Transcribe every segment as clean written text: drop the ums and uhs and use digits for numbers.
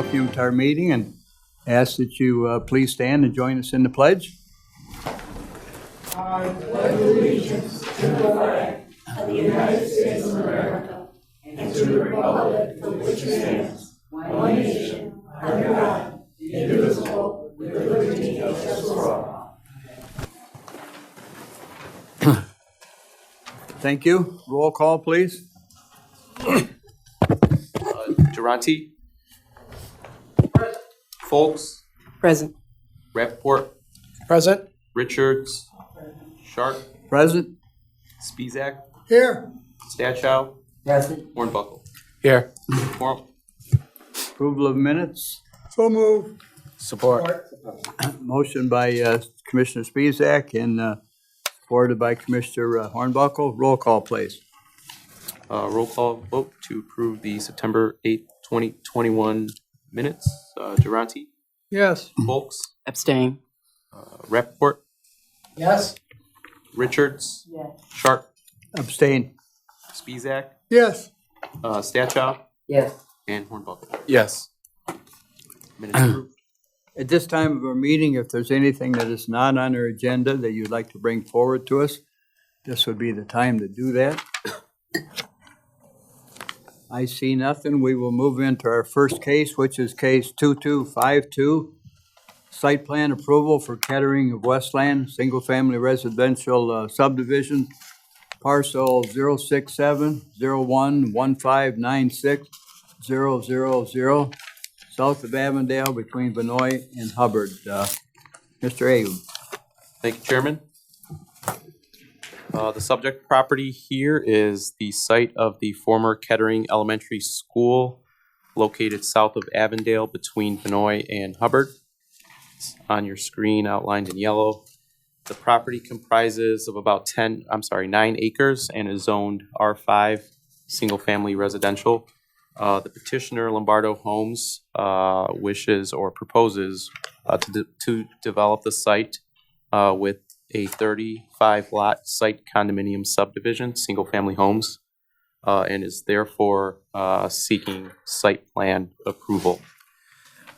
welcome you to our meeting and ask that you please stand and join us in the pledge. I pledge allegiance to the flag of the United States of America and to the republic for which it stands, one nation, under God, indivisible, with liberty and justice for all. Thank you. Roll call, please. Durante. Folks. Present. Rappaport. Present. Richards. Sharp. Present. Spizak. Here. Stachow. Present. Hornbuckle. Here. Quorum. Approval of minutes. So move. Support. Motion by Commissioner Spizak and supported by Commissioner Hornbuckle. Roll call, please. Roll call vote to approve the September 8th, 2021 minutes. Durante. Yes. Folks. Abstain. Rappaport. Yes. Richards. Yes. Sharp. Abstain. Spizak. Yes. Stachow. Yes. And Hornbuckle. Yes. Minutes approved. At this time of our meeting, if there's anything that is not on our agenda that you'd like to bring forward to us, this would be the time to do that. I see nothing. We will move into our first case, which is case 2252. Site plan approval for Kettering of Westland, single-family residential subdivision, parcel 06701159600, south of Avondale between Vinoy and Hubbard. Mr. Ayub. Thank you, Chairman. The subject property here is the site of the former Kettering Elementary School located south of Avondale between Vinoy and Hubbard. It's on your screen outlined in yellow. The property comprises of about 9 acres and is zoned R5 single-family residential. The petitioner, Lombardo Homes, wishes or proposes to develop the site with a 35-lot site condominium subdivision, single-family homes, and is therefore seeking site plan approval.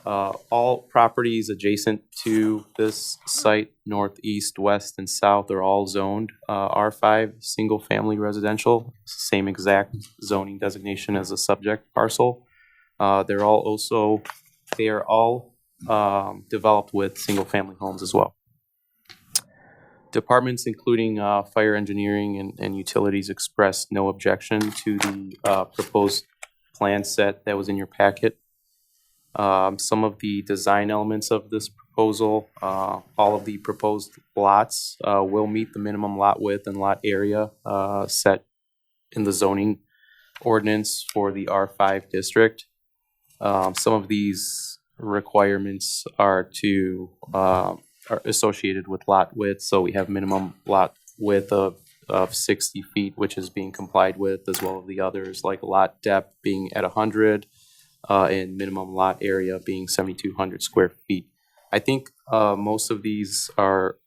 All properties adjacent to this site, northeast, west, and south, are all zoned R5 single-family residential, same exact zoning designation as the subject parcel. They are all developed with single-family homes as well. Departments including fire engineering and utilities expressed no objection to the proposed plan set that was in your packet. Some of the design elements of this proposal, all of the proposed lots will meet the minimum lot width and lot area set in the zoning ordinance for the R5 district. Some of these requirements are associated with lot width, so we have minimum lot width of 60 feet, which is being complied with, as well as the others, like lot depth being at 100 and minimum lot area being 7,200 square feet. I think most of these are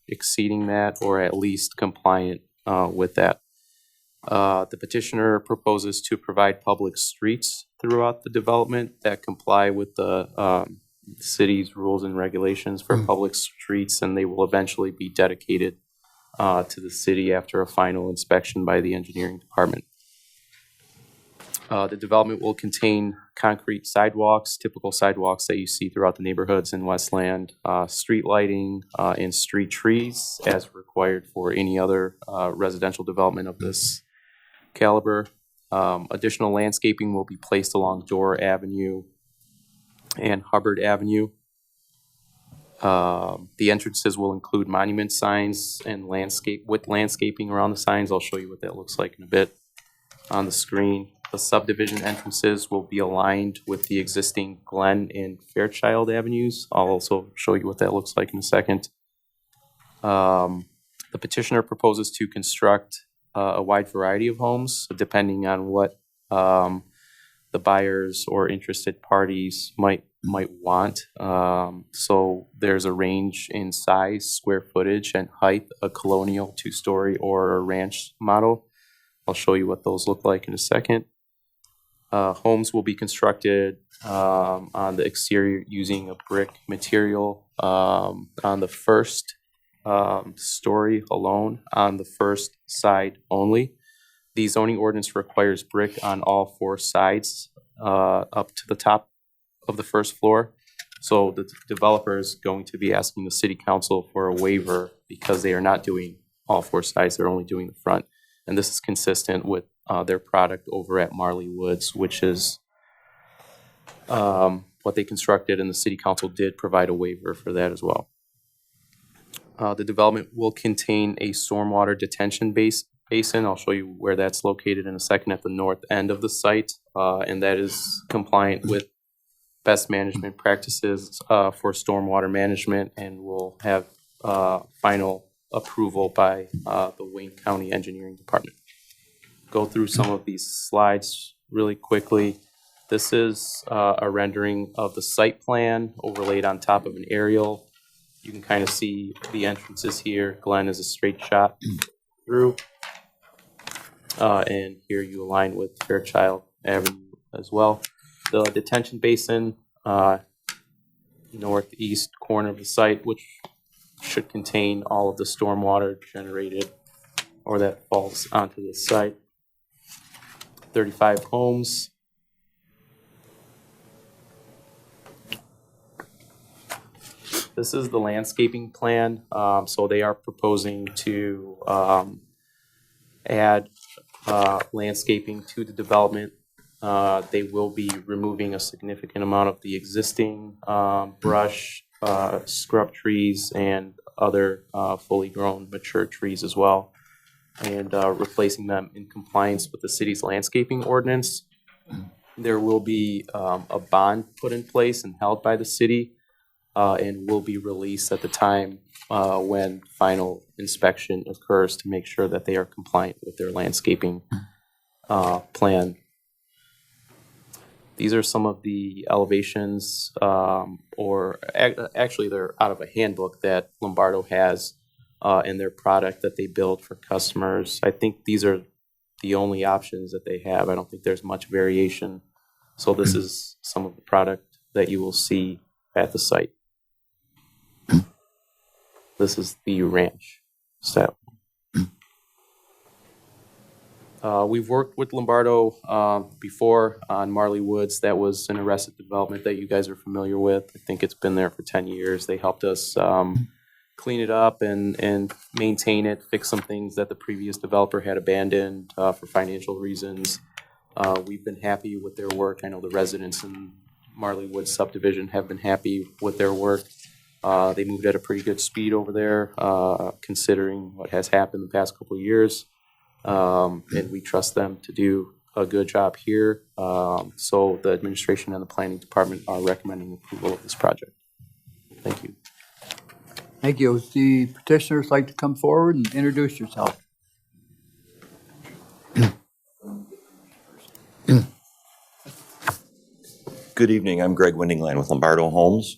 exceeding that, or at least compliant with that. The petitioner proposes to provide public streets throughout the development that comply with the city's rules and regulations for public streets, and they will eventually be dedicated to the city after a final inspection by the engineering department. The development will contain concrete sidewalks, typical sidewalks that you see throughout the neighborhoods in Westland, street lighting, and street trees as required for any other residential development of this caliber. Additional landscaping will be placed along Door Avenue and Hubbard Avenue. The entrances will include monument signs and landscaping around the signs. I'll show you what that looks like in a bit on the screen. The subdivision entrances will be aligned with the existing Glen and Fairchild Avenues. I'll also show you what that looks like in a second. The petitioner proposes to construct a wide variety of homes, depending on what the buyers or interested parties might want. So there's a range in size, square footage, and height, a colonial, 2-story, or a ranch model. I'll show you what those look like in a second. Homes will be constructed on the exterior using a brick material on the first story alone, on the first side only. The zoning ordinance requires brick on all 4 sides up to the top of the first floor. So the developer is going to be asking the city council for a waiver because they are not doing all 4 sides, they're only doing the front. And this is consistent with their product over at Marley Woods, which is what they constructed, and the city council did provide a waiver for that as well. The development will contain a stormwater detention basin. I'll show you where that's located in a second, at the north end of the site, and that is compliant with best management practices for stormwater management, and will have final approval by the Wayne County Engineering Department. Go through some of these slides really quickly. This is a rendering of the site plan overlaid on top of an aerial. You can kind of see the entrances here. Glen is a straight shot through. And here you align with Fairchild Avenue as well. The detention basin, northeast corner of the site, which should contain all of the stormwater generated or that falls onto the site. 35 homes. This is the landscaping plan. So they are proposing to add landscaping to the development. They will be removing a significant amount of the existing brush, scrub trees, and other fully grown mature trees as well, and replacing them in compliance with the city's landscaping ordinance. There will be a bond put in place and held by the city, and will be released at the time when final inspection occurs to make sure that they are compliant with their landscaping plan. These are some of the elevations, actually they're out of a handbook that Lombardo has in their product that they build for customers. I think these are the only options that they have. I don't think there's much variation. So this is some of the product that you will see at the site. This is the ranch style. We've worked with Lombardo before on Marley Woods. That was an arrested development that you guys are familiar with. I think it's been there for 10 years. They helped us clean it up and maintain it, fix some things that the previous developer had abandoned for financial reasons. We've been happy with their work. I know the residents in Marley Woods Subdivision have been happy with their work. They moved at a pretty good speed over there, considering what has happened the past couple of years. And we trust them to do a good job here. So the administration and the planning department are recommending approval of this project. Thank you. Thank you. Would the petitioners like to come forward and introduce yourself? Good evening. I'm Greg Windingland with Lombardo Homes.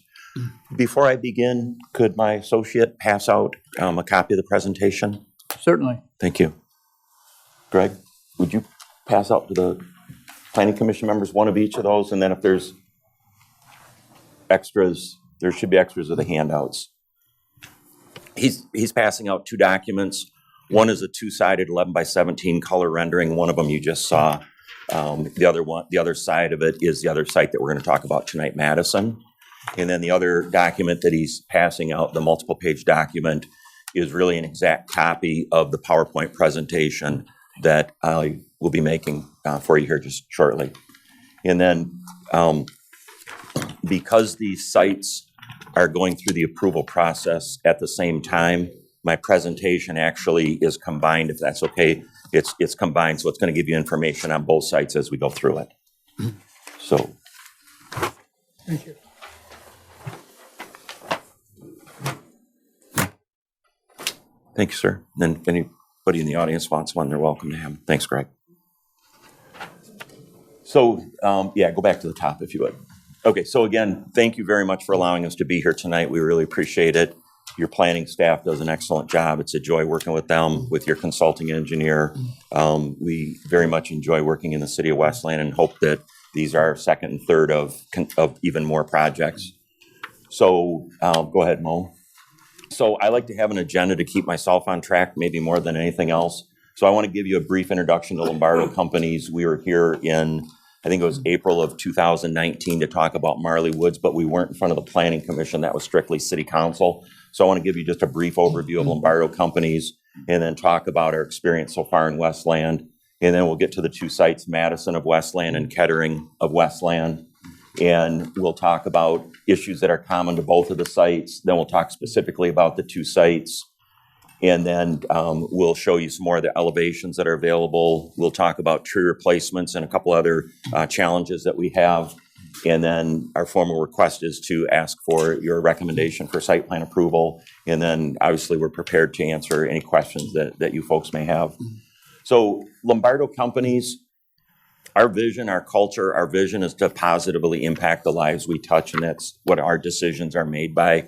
Before I begin, could my associate pass out a copy of the presentation? Certainly. Thank you. Greg, would you pass out to the planning commission members one of each of those, and then if there's extras, there should be extras of the handouts. He's passing out 2 documents. One is a 2-sided 11x17 color rendering. One of them you just saw. The other side of it is the other site that we're going to talk about tonight, Madison. And then the other document that he's passing out, the multiple page document, is really an exact copy of the PowerPoint presentation that I will be making for you here just shortly. And then because these sites are going through the approval process at the same time, my presentation actually is combined, if that's okay. It's combined, so it's going to give you information on both sites as we go through it. So. Thank you. Thank you, sir. And if anybody in the audience wants one, they're welcome to have them. Thanks, Greg. So, go back to the top if you would. Okay, so again, thank you very much for allowing us to be here tonight. We really appreciate it. Your planning staff does an excellent job. It's a joy working with them, with your consulting engineer. We very much enjoy working in the city of Westland and hope that these are second and third of even more projects. So go ahead, Mo. So I like to have an agenda to keep myself on track, maybe more than anything else. So I want to give you a brief introduction to Lombardo Companies. We were here in, I think it was April of 2019 to talk about Marley Woods, but we weren't in front of the Planning Commission. That was strictly City Council. So I want to give you just a brief overview of Lombardo Companies and then talk about our experience so far in Westland. And then we'll get to the two sites, Madison of Westland and Kettering of Westland. And we'll talk about issues that are common to both of the sites. Then we'll talk specifically about the two sites. And then we'll show you some more of the elevations that are available. We'll talk about tree replacements and a couple other challenges that we have. And then our formal request is to ask for your recommendation for site plan approval. And then obviously we're prepared to answer any questions that you folks may have. So Lombardo Companies, our vision, our culture, our vision is to positively impact the lives we touch, and that's what our decisions are made by.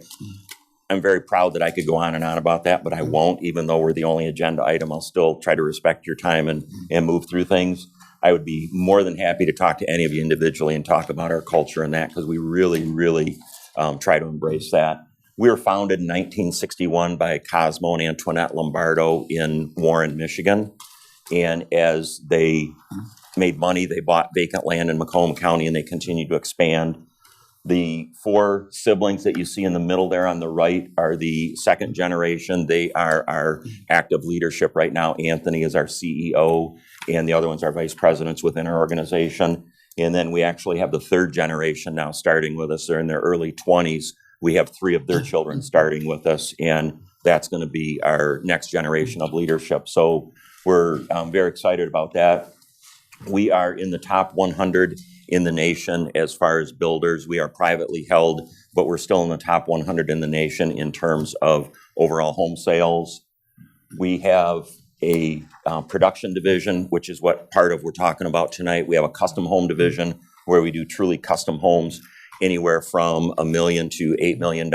I'm very proud that I could go on and on about that, but I won't, even though we're the only agenda item. I'll still try to respect your time and move through things. I would be more than happy to talk to any of you individually and talk about our culture and that, because we really, really try to embrace that. We were founded in 1961 by Cosmo and Antoinette Lombardo in Warren, Michigan. And as they made money, they bought vacant land in Macomb County and they continued to expand. The four siblings that you see in the middle there on the right are the second generation. They are our active leadership right now. Anthony is our CEO, and the other ones are vice presidents within our organization. And then we actually have the third generation now starting with us. They're in their early 20s. We have three of their children starting with us, and that's going to be our next generation of leadership. So we're very excited about that. We are in the top 100 in the nation as far as builders. We are privately held, but we're still in the top 100 in the nation in terms of overall home sales. We have a production division, which is what part of we're talking about tonight. We have a custom home division where we do truly custom homes, anywhere from $1 million to $8 million.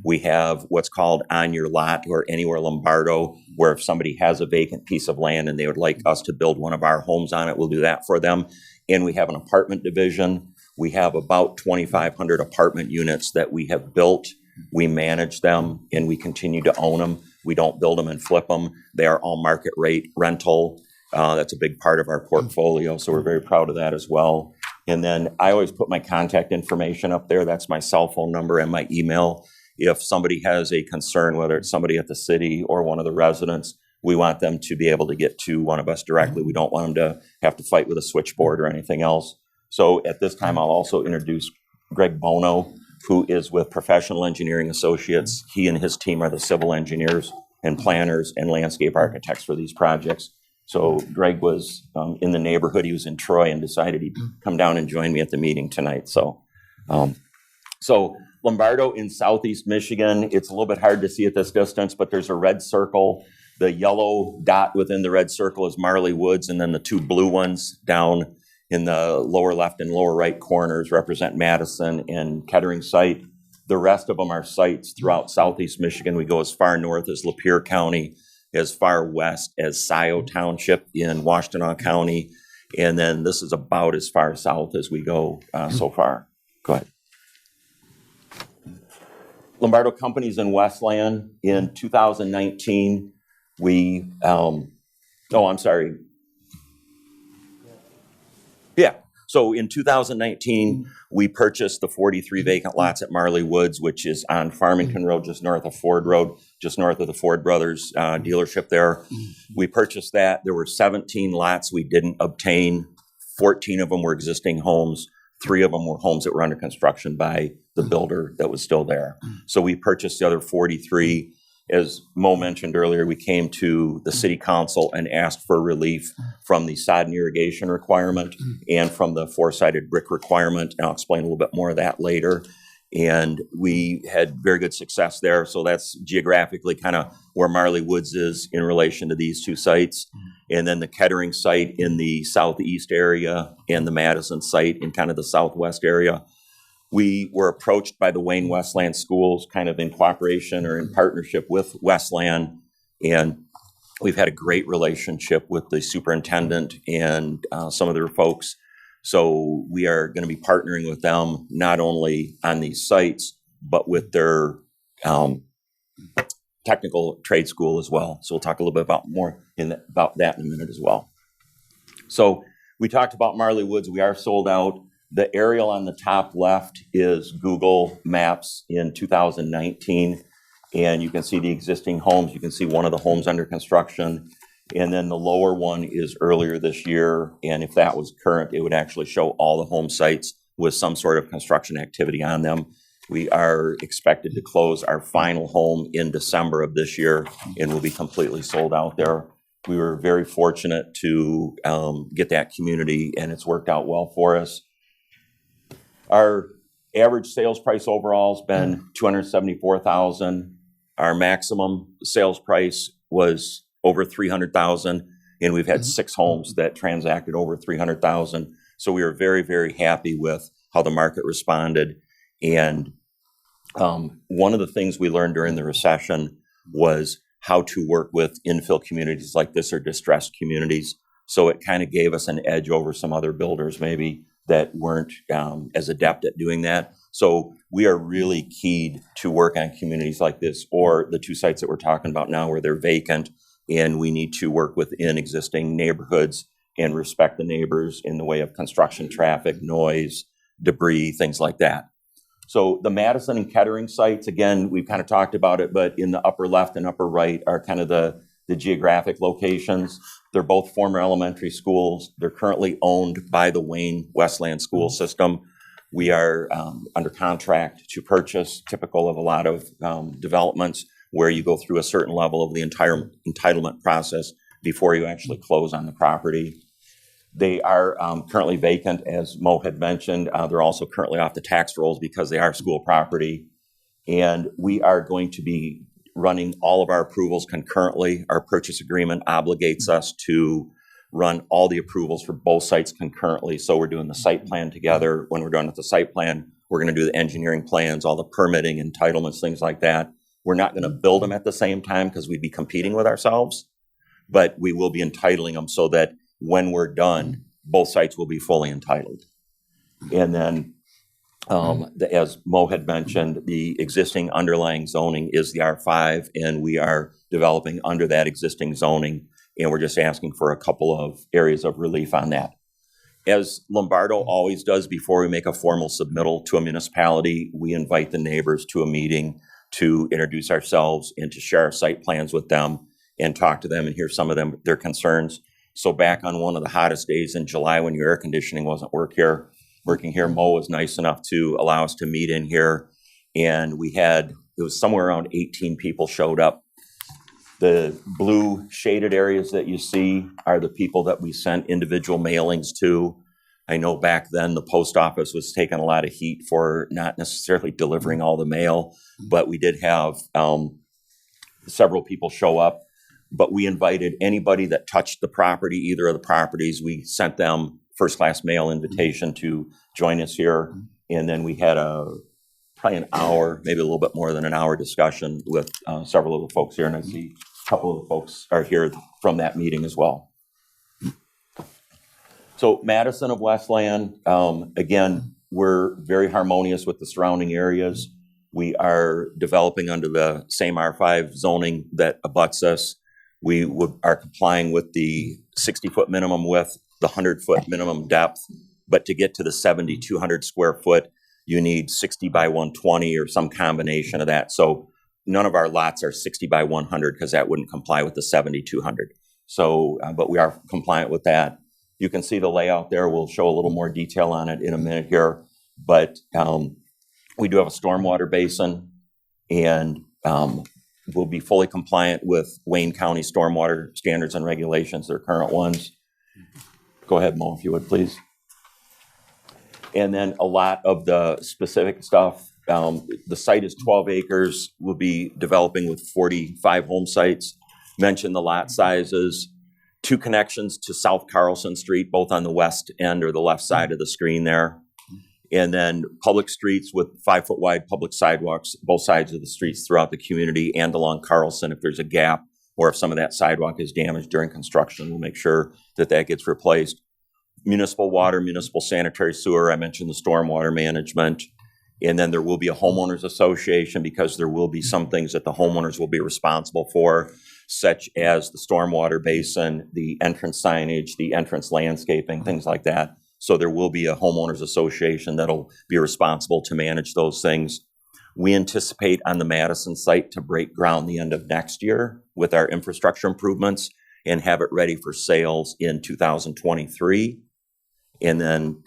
We have what's called on your lot or anywhere Lombardo, where if somebody has a vacant piece of land and they would like us to build one of our homes on it, we'll do that for them. And we have an apartment division. We have about 2,500 apartment units that we have built. We manage them and we continue to own them. We don't build them and flip them. They are all market rate rental. That's a big part of our portfolio, so we're very proud of that as well. And then I always put my contact information up there. That's my cell phone number and my email. If somebody has a concern, whether it's somebody at the city or one of the residents, we want them to be able to get to one of us directly. We don't want them to have to fight with a switchboard or anything else. So at this time, I'll also introduce Greg Bono, who is with Professional Engineering Associates. He and his team are the civil engineers and planners and landscape architects for these projects. So Greg was in the neighborhood. He was in Troy and decided he'd come down and join me at the meeting tonight. So Lombardo in southeast Michigan, it's a little bit hard to see at this distance, but there's a red circle. The yellow dot within the red circle is Marley Woods, and then the two blue ones down in the lower left and lower right corners represent Madison and Kettering Site. The rest of them are sites throughout southeast Michigan. We go as far north as Lapeer County, as far west as Scioto Township in Washtenaw County, and then this is about as far south as we go so far. Go ahead. Lombardo Companies in Westland. In 2019, So in 2019, we purchased the 43 vacant lots at Marley Woods, which is on Farmington Road, just north of Ford Road, just north of the Ford Brothers dealership there. We purchased that. There were 17 lots we didn't obtain. 14 of them were existing homes. 3 of them were homes that were under construction by the builder that was still there. So we purchased the other 43. As Mo mentioned earlier, we came to the city council and asked for relief from the sod and irrigation requirement and from the four-sided brick requirement. And I'll explain a little bit more of that later. And we had very good success there. So that's geographically kind of where Marley Woods is in relation to these two sites. And then the Kettering site in the southeast area and the Madison site in kind of the southwest area. We were approached by the Wayne Westland Schools, kind of in cooperation or in partnership with Westland, and we've had a great relationship with the superintendent and some of their folks. So we are going to be partnering with them not only on these sites, but with their technical trade school as well. So we'll talk a little bit about that in a minute as well. So we talked about Marley Woods. We are sold out. The aerial on the top left is Google Maps in 2019. And you can see the existing homes. You can see one of the homes under construction. And then the lower one is earlier this year. And if that was current, it would actually show all the home sites with some sort of construction activity on them. We are expected to close our final home in December of this year, and we'll be completely sold out there. We were very fortunate to get that community, and it's worked out well for us. Our average sales price overall has been $274,000. Our maximum sales price was over $300,000, and we've had 6 homes that transacted over $300,000. So we were very, very happy with how the market responded. And one of the things we learned during the recession was how to work with infill communities like this or distressed communities. So it kind of gave us an edge over some other builders maybe that weren't as adept at doing that. So we are really keyed to work on communities like this, or the 2 sites that we're talking about now where they're vacant, and we need to work within existing neighborhoods and respect the neighbors in the way of construction, traffic, noise, debris, things like that. So the Madison and Kettering sites, again, we've kind of talked about it, but in the upper left and upper right are kind of the geographic locations. They're both former elementary schools. They're currently owned by the Wayne Westland school system. We are under contract to purchase, typical of a lot of developments where you go through a certain level of the entire entitlement process before you actually close on the property. They are currently vacant, as Mo had mentioned. They're also currently off the tax rolls because they are school property. And we are going to be running all of our approvals concurrently. Our purchase agreement obligates us to run all the approvals for both sites concurrently. So we're doing the site plan together. When we're done with the site plan, we're going to do the engineering plans, all the permitting, entitlements, things like that. We're not going to build them at the same time because we'd be competing with ourselves, but we will be entitling them so that when we're done, both sites will be fully entitled. And then, as Mo had mentioned, the existing underlying zoning is the R5, and we are developing under that existing zoning, and we're just asking for a couple of areas of relief on that. As Lombardo always does before we make a formal submittal to a municipality, we invite the neighbors to a meeting to introduce ourselves and to share our site plans with them and talk to them and hear some of their concerns. So back on one of the hottest days in July when your air conditioning wasn't working here, Mo was nice enough to allow us to meet in here. And it was somewhere around 18 people showed up. The blue shaded areas that you see are the people that we sent individual mailings to. I know back then the post office was taking a lot of heat for not necessarily delivering all the mail, but we did have several people show up. But we invited anybody that touched the property, either of the properties. We sent them first-class mail invitation to join us here. And then we had probably an hour, maybe a little bit more than an hour discussion with several of the folks here. And I see a couple of the folks are here from that meeting as well. So Madison of Westland, again, we're very harmonious with the surrounding areas. We are developing under the same R5 zoning that abuts us. We are complying with the 60-foot minimum width, the 100-foot minimum depth, but to get to the 7,200 square foot, you need 60 by 120 or some combination of that. So none of our lots are 60 by 100 because that wouldn't comply with the 7,200. So, but we are compliant with that. You can see the layout there. We'll show a little more detail on it in a minute here, but we do have a stormwater basin, and we'll be fully compliant with Wayne County stormwater standards and regulations, their current ones. Go ahead, Mo, if you would, please. And then a lot of the specific stuff. The site is 12 acres. We'll be developing with 45 home sites. Mention the lot sizes. 2 connections to South Carlson Street, both on the west end or the left side of the screen there. And then public streets with 5-foot wide public sidewalks, both sides of the streets throughout the community and along Carlson. If there's a gap or if some of that sidewalk is damaged during construction, we'll make sure that that gets replaced. Municipal water, municipal sanitary sewer, I mentioned the stormwater management. And then there will be a homeowners association because there will be some things that the homeowners will be responsible for, such as the stormwater basin, the entrance signage, the entrance landscaping, things like that. So there will be a homeowners association that'll be responsible to manage those things. We anticipate on the Madison site to break ground the end of next year with our infrastructure improvements and have it ready for sales in 2023. And then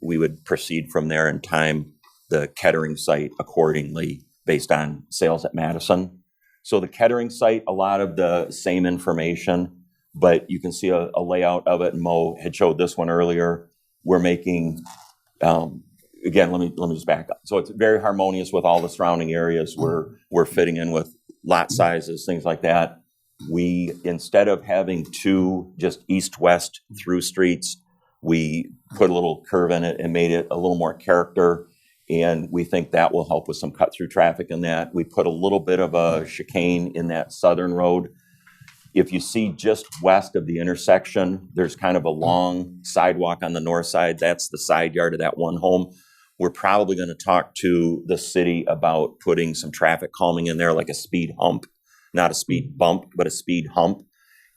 we would proceed from there and time the Kettering site accordingly based on sales at Madison. So the Kettering site, a lot of the same information, but you can see a layout of it. And Mo had showed this one earlier. We're making, again, let me just back up. So it's very harmonious with all the surrounding areas. We're fitting in with lot sizes, things like that. We, instead of having two just east-west through streets, we put a little curve in it and made it a little more character. And we think that will help with some cut-through traffic in that. We put a little bit of a chicane in that southern road. If you see just west of the intersection, there's kind of a long sidewalk on the north side. That's the side yard of that one home. We're probably going to talk to the city about putting some traffic calming in there, like a speed hump, not a speed bump, but a speed hump.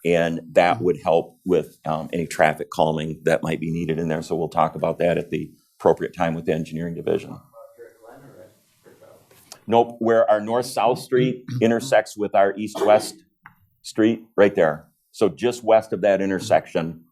And that would help with any traffic calming that might be needed in there. So we'll talk about that at the appropriate time with the engineering division. Nope, where our north-south street intersects with our east-west street, right there. So just west of that intersection,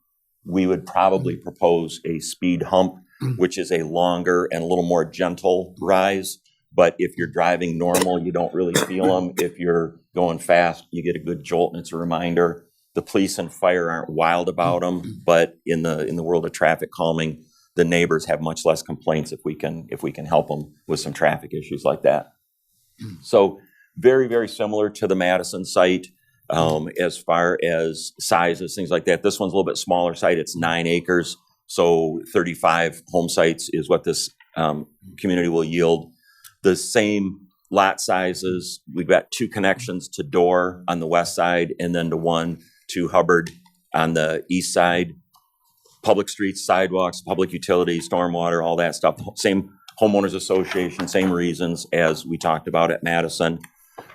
we would probably propose a speed hump, which is a longer and a little more gentle rise. But if you're driving normal, you don't really feel them. If you're going fast, you get a good jolt, and it's a reminder. The police and fire aren't wild about them, but in the world of traffic calming, the neighbors have much less complaints if we can help them with some traffic issues like that. So very, very similar to the Madison site as far as sizes, things like that. This one's a little bit smaller site. It's 9 acres. So 35 home sites is what this community will yield. The same lot sizes. We've got 2 connections to Door on the west side and then to 1 to Hubbard on the east side. Public streets, sidewalks, public utilities, stormwater, all that stuff. Same homeowners association, same reasons as we talked about at Madison.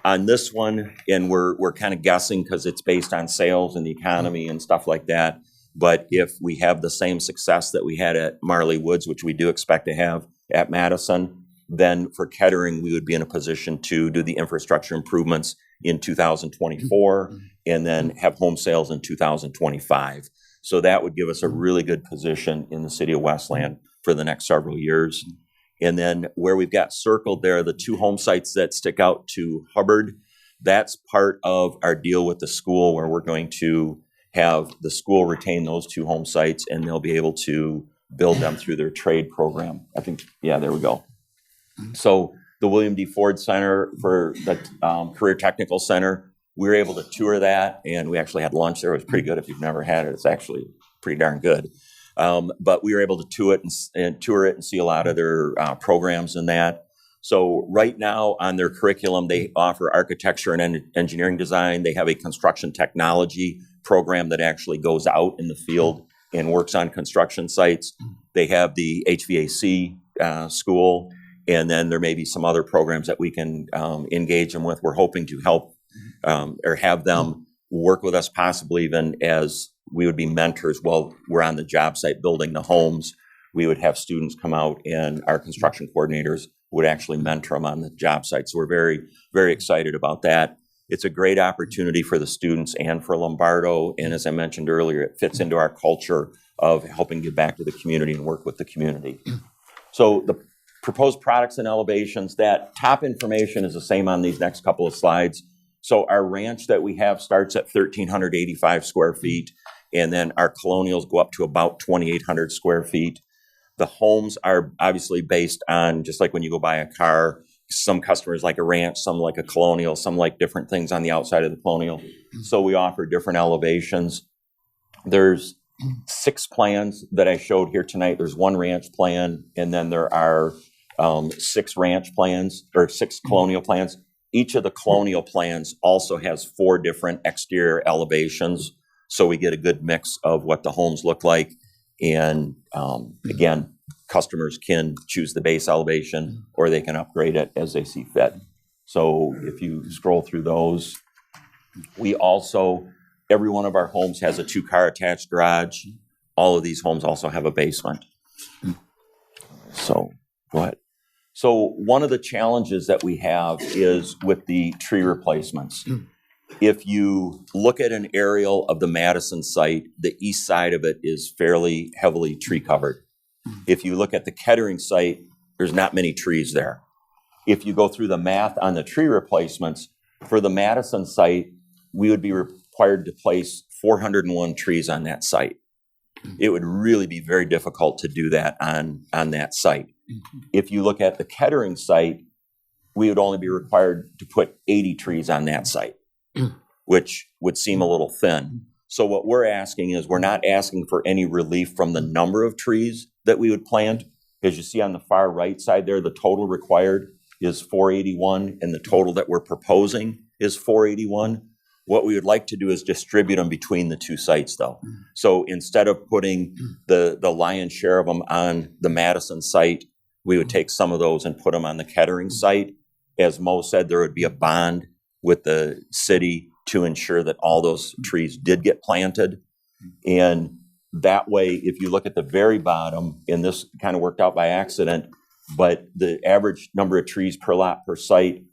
On this one, and we're kind of guessing because it's based on sales and the economy and stuff like that. But if we have the same success that we had at Marley Woods, which we do expect to have at Madison, then for Kettering, we would be in a position to do the infrastructure improvements in 2024 and then have home sales in 2025. So that would give us a really good position in the city of Westland for the next several years. And then where we've got circled there, the 2 home sites that stick out to Hubbard, that's part of our deal with the school where we're going to have the school retain those 2 home sites and they'll be able to build them through their trade program. I think, yeah, there we go. So the William D. Ford Center for the Career Technical Center, we were able to tour that, and we actually had lunch there. It was pretty good. If you've never had it, it's actually pretty darn good. But we were able to tour it and see a lot of their programs in that. So right now on their curriculum, they offer architecture and engineering design. They have a construction technology program that actually goes out in the field and works on construction sites. They have the HVAC school, and then there may be some other programs that we can engage them with. We're hoping to help or have them work with us, possibly even as we would be mentors while we're on the job site building the homes. We would have students come out and our construction coordinators would actually mentor them on the job site. So we're very, very excited about that. It's a great opportunity for the students and for Lombardo. And as I mentioned earlier, it fits into our culture of helping give back to the community and work with the community. So the proposed products and elevations, that top information is the same on these next couple of slides. So our ranch that we have starts at 1,385 square feet, and then our colonials go up to about 2,800 square feet. The homes are obviously based on, just like when you go buy a car, some customers like a ranch, some like a colonial, some like different things on the outside of the colonial. So we offer different elevations. There's 6 plans that I showed here tonight. There's 1 ranch plan, and then there are 6 ranch plans, or 6 colonial plans. Each of the colonial plans also has 4 different exterior elevations, so we get a good mix of what the homes look like. And again, customers can choose the base elevation, or they can upgrade it as they see fit. So if you scroll through those, we also, every one of our homes has a 2-car attached garage. All of these homes also have a basement. So, go ahead. So one of the challenges that we have is with the tree replacements. If you look at an aerial of the Madison site, the east side of it is fairly heavily tree covered. If you look at the Kettering site, there's not many trees there. If you go through the math on the tree replacements, for the Madison site, we would be required to place 401 trees on that site. It would really be very difficult to do that on that site. If you look at the Kettering site, we would only be required to put 80 trees on that site, which would seem a little thin. So what we're asking is, we're not asking for any relief from the number of trees that we would plant. As you see on the far right side there, the total required is 481, and the total that we're proposing is 481. What we would like to do is distribute them between the 2 sites, though. So instead of putting the lion's share of them on the Madison site, we would take some of those and put them on the Kettering site. As Mo said, there would be a bond with the city to ensure that all those trees did get planted. And that way, if you look at the very bottom, and this kind of worked out by accident, but the average number of trees per lot per site,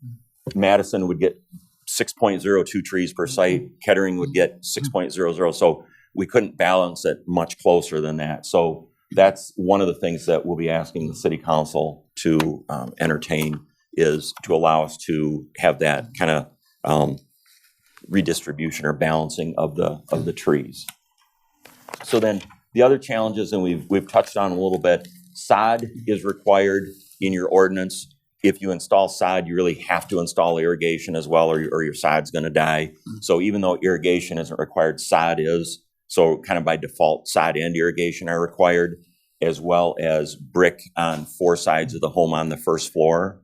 Madison would get 6.02 trees per site, Kettering would get 6.00. So we couldn't balance it much closer than that. So that's one of the things that we'll be asking the city council to entertain, is to allow us to have that kind of redistribution or balancing of the trees. So then the other challenges, and we've touched on a little bit, sod is required in your ordinance. If you install sod, you really have to install irrigation as well, or your sod's going to die. So even though irrigation isn't required, sod is. So kind of by default, sod and irrigation are required, as well as brick on 4 sides of the home on the first floor.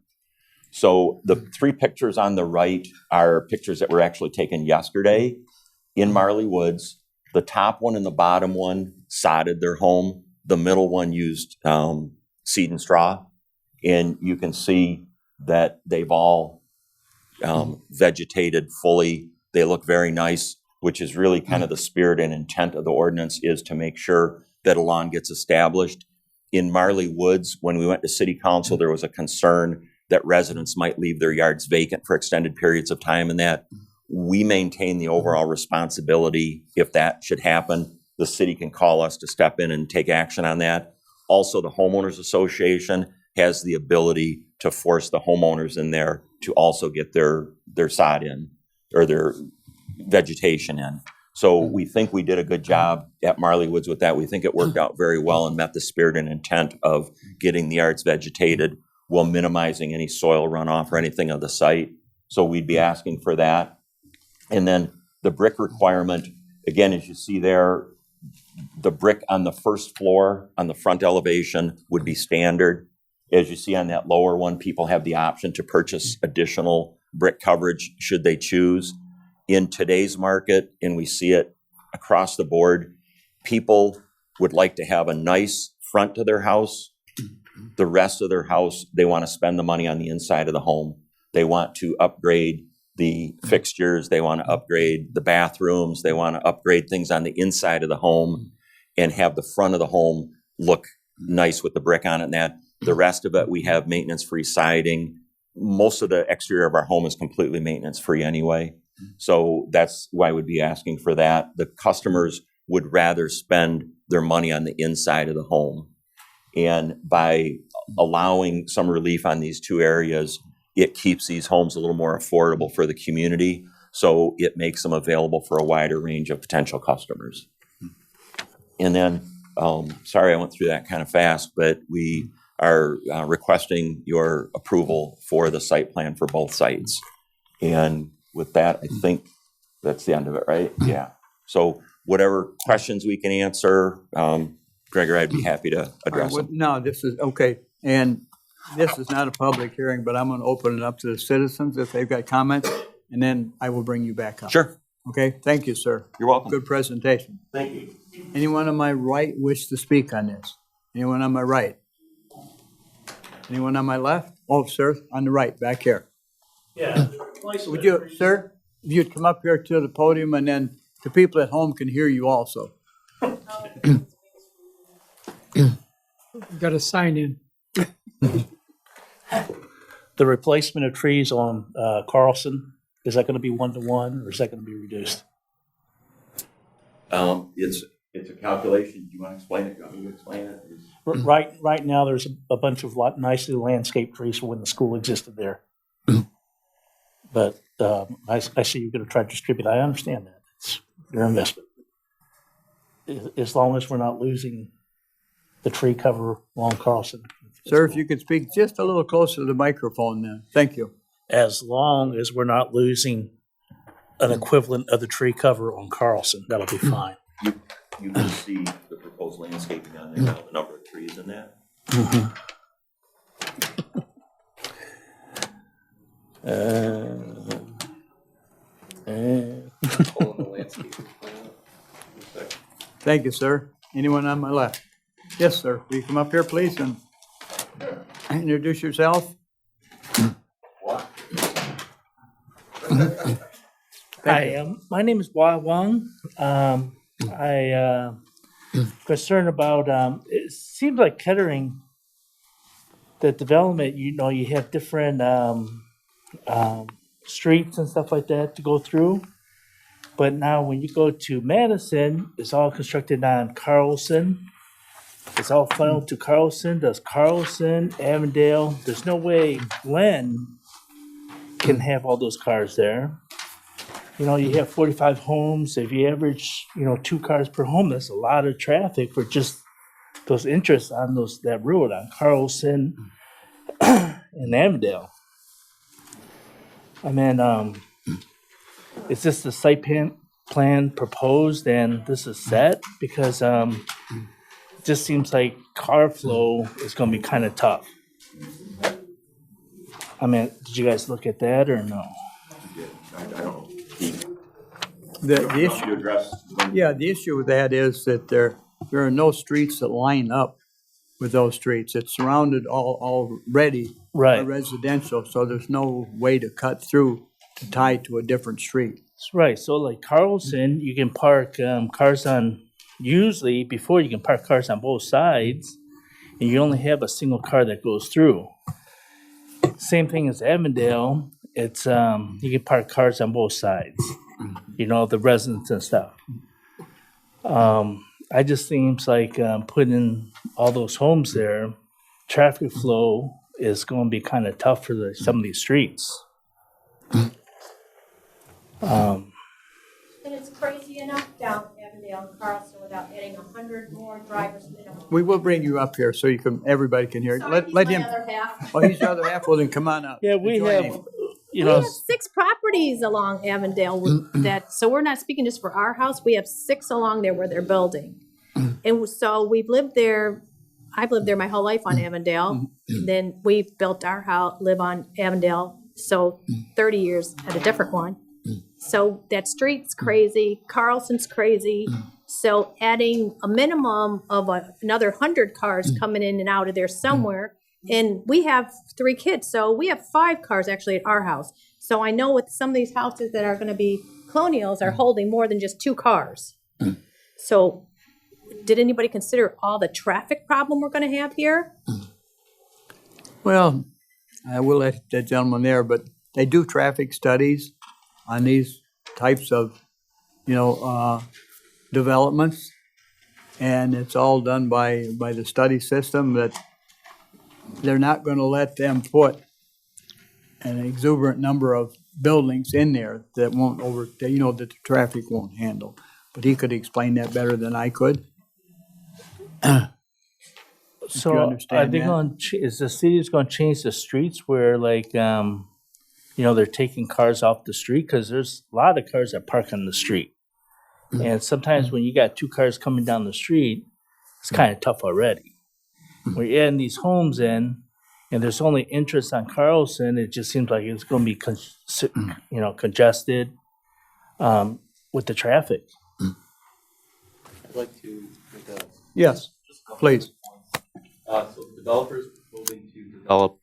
So the 3 pictures on the right are pictures that were actually taken yesterday in Marley Woods. The top one and the bottom one sodded their home. The middle one used seed and straw. And you can see that they've all vegetated fully. They look very nice, which is really kind of the spirit and intent of the ordinance, is to make sure that a lawn gets established. In Marley Woods, when we went to city council, there was a concern that residents might leave their yards vacant for extended periods of time, and that we maintain the overall responsibility. If that should happen, the city can call us to step in and take action on that. Also, the homeowners association has the ability to force the homeowners in there to also get their sod in, or their vegetation in. So we think we did a good job at Marley Woods with that. We think it worked out very well and met the spirit and intent of getting the yards vegetated while minimizing any soil runoff or anything of the site. So we'd be asking for that. And then the brick requirement, again, as you see there, the brick on the first floor on the front elevation would be standard. As you see on that lower one, people have the option to purchase additional brick coverage should they choose. In today's market, and we see it across the board, people would like to have a nice front to their house. The rest of their house, they want to spend the money on the inside of the home. They want to upgrade the fixtures. They want to upgrade the bathrooms. They want to upgrade things on the inside of the home and have the front of the home look nice with the brick on it and that. The rest of it, we have maintenance-free siding. Most of the exterior of our home is completely maintenance-free anyway. So that's why we'd be asking for that. The customers would rather spend their money on the inside of the home. And by allowing some relief on these 2 areas, it keeps these homes a little more affordable for the community. So it makes them available for a wider range of potential customers. And then, sorry I went through that kind of fast, but we are requesting your approval for the site plan for both sites. And with that, I think that's the end of it, right? Yeah. So whatever questions we can answer, Gregor, I'd be happy to address them. No, this is, okay, and this is not a public hearing, but I'm gonna open it up to the citizens if they've got comments, and then I will bring you back up. Sure, Okay, thank you, sir. you're welcome. Good presentation. Thank you. Anyone on my right wish to speak on this? Anyone on my right? Anyone on my left? Oh, sir, on the right, back here. Yeah. Would you, sir, if you'd come up here to the podium, and then the people at home can hear you also. Got to sign in. The replacement of trees on Carlson, is that going to be 1-to-1 or is that going to be reduced? It's a calculation. Do you want to explain it? Do you want me to explain it? Right now, there's a bunch of nicely landscaped trees from when the school existed there. But I see you're going to try to distribute. I understand that. It's your investment. As long as we're not losing the tree cover along Carlson. Sir, if you could speak just a little closer to the microphone then. Thank you. As long as we're not losing an equivalent of the tree cover on Carlson, that'll be fine. You can see the proposed landscaping on there, the number of trees in that. Thank you, sir. Anyone on my left? Yes, sir. Will you come up here, please, and introduce yourself? Hi, my name is Hua Wang. I concerned about, it seems like Kettering, the development, you have different streets and stuff like that to go through. But now when you go to Madison, it's all constructed on Carlson. It's all funneled to Carlson. Does Carlson, Avondale, there's no way Glen can have all those cars there. You have 45 homes. If you average, 2 cars per home, that's a lot of traffic for just those interests on that road on Carlson and Avondale. I mean, is this the site plan proposed and this is set? Because it just seems like car flow is going to be kind of tough. I mean, did you guys look at that or no? I don't. The issue, the issue with that is that there are no streets that line up with those streets. It's surrounded already by Right. residential, so there's no way to cut through to tie to a different street. Right. So like Carlson, you can park cars on, usually before you can park cars on both sides, and you only have a single car that goes through. Same thing as Avondale, it's you can park cars on both sides, the residents and stuff. I just seems like putting all those homes there, traffic flow is going to be kind of tough for some of these streets. And it's crazy enough down Avondale and Carlson without adding 100 more drivers minimum. We will bring you up here so everybody can hear. Sorry, Let he's him. my other half. Oh, he's the other half. Well, then come on up. Yeah, we Join have, him. We have 6 properties along Avondale so we're not speaking just for our house. We have 6 along there where they're building. And so we've lived there. I've lived there my whole life on Avondale. Then we built our house, live on Avondale. So 30 years at a different one. So that street's crazy. Carlson's crazy. So adding a minimum of another 100 cars coming in and out of there somewhere. And we have 3 kids. So we have 5 cars actually at our house. So I know with some of these houses that are going to be colonials are holding more than just 2 cars. So did anybody consider all the traffic problem we're going to have here? Well, I will let that gentleman there, but they do traffic studies on these types of, developments. And it's all done by the study system that they're not going to let them put an exuberant number of buildings in there that won't that the traffic won't handle. But he could explain that better than I could. So you are understand they that. going? Is the city's going to change the streets where they're taking cars off the street? Because there's a lot of cars that park on the street. And sometimes when you got two cars coming down the street, it's kind of tough already. When you're adding these homes in, and there's only interest on Carlson, it just seems like it's going to be, congested with the traffic. I'd like to make a Yes, please. So developers proposing to develop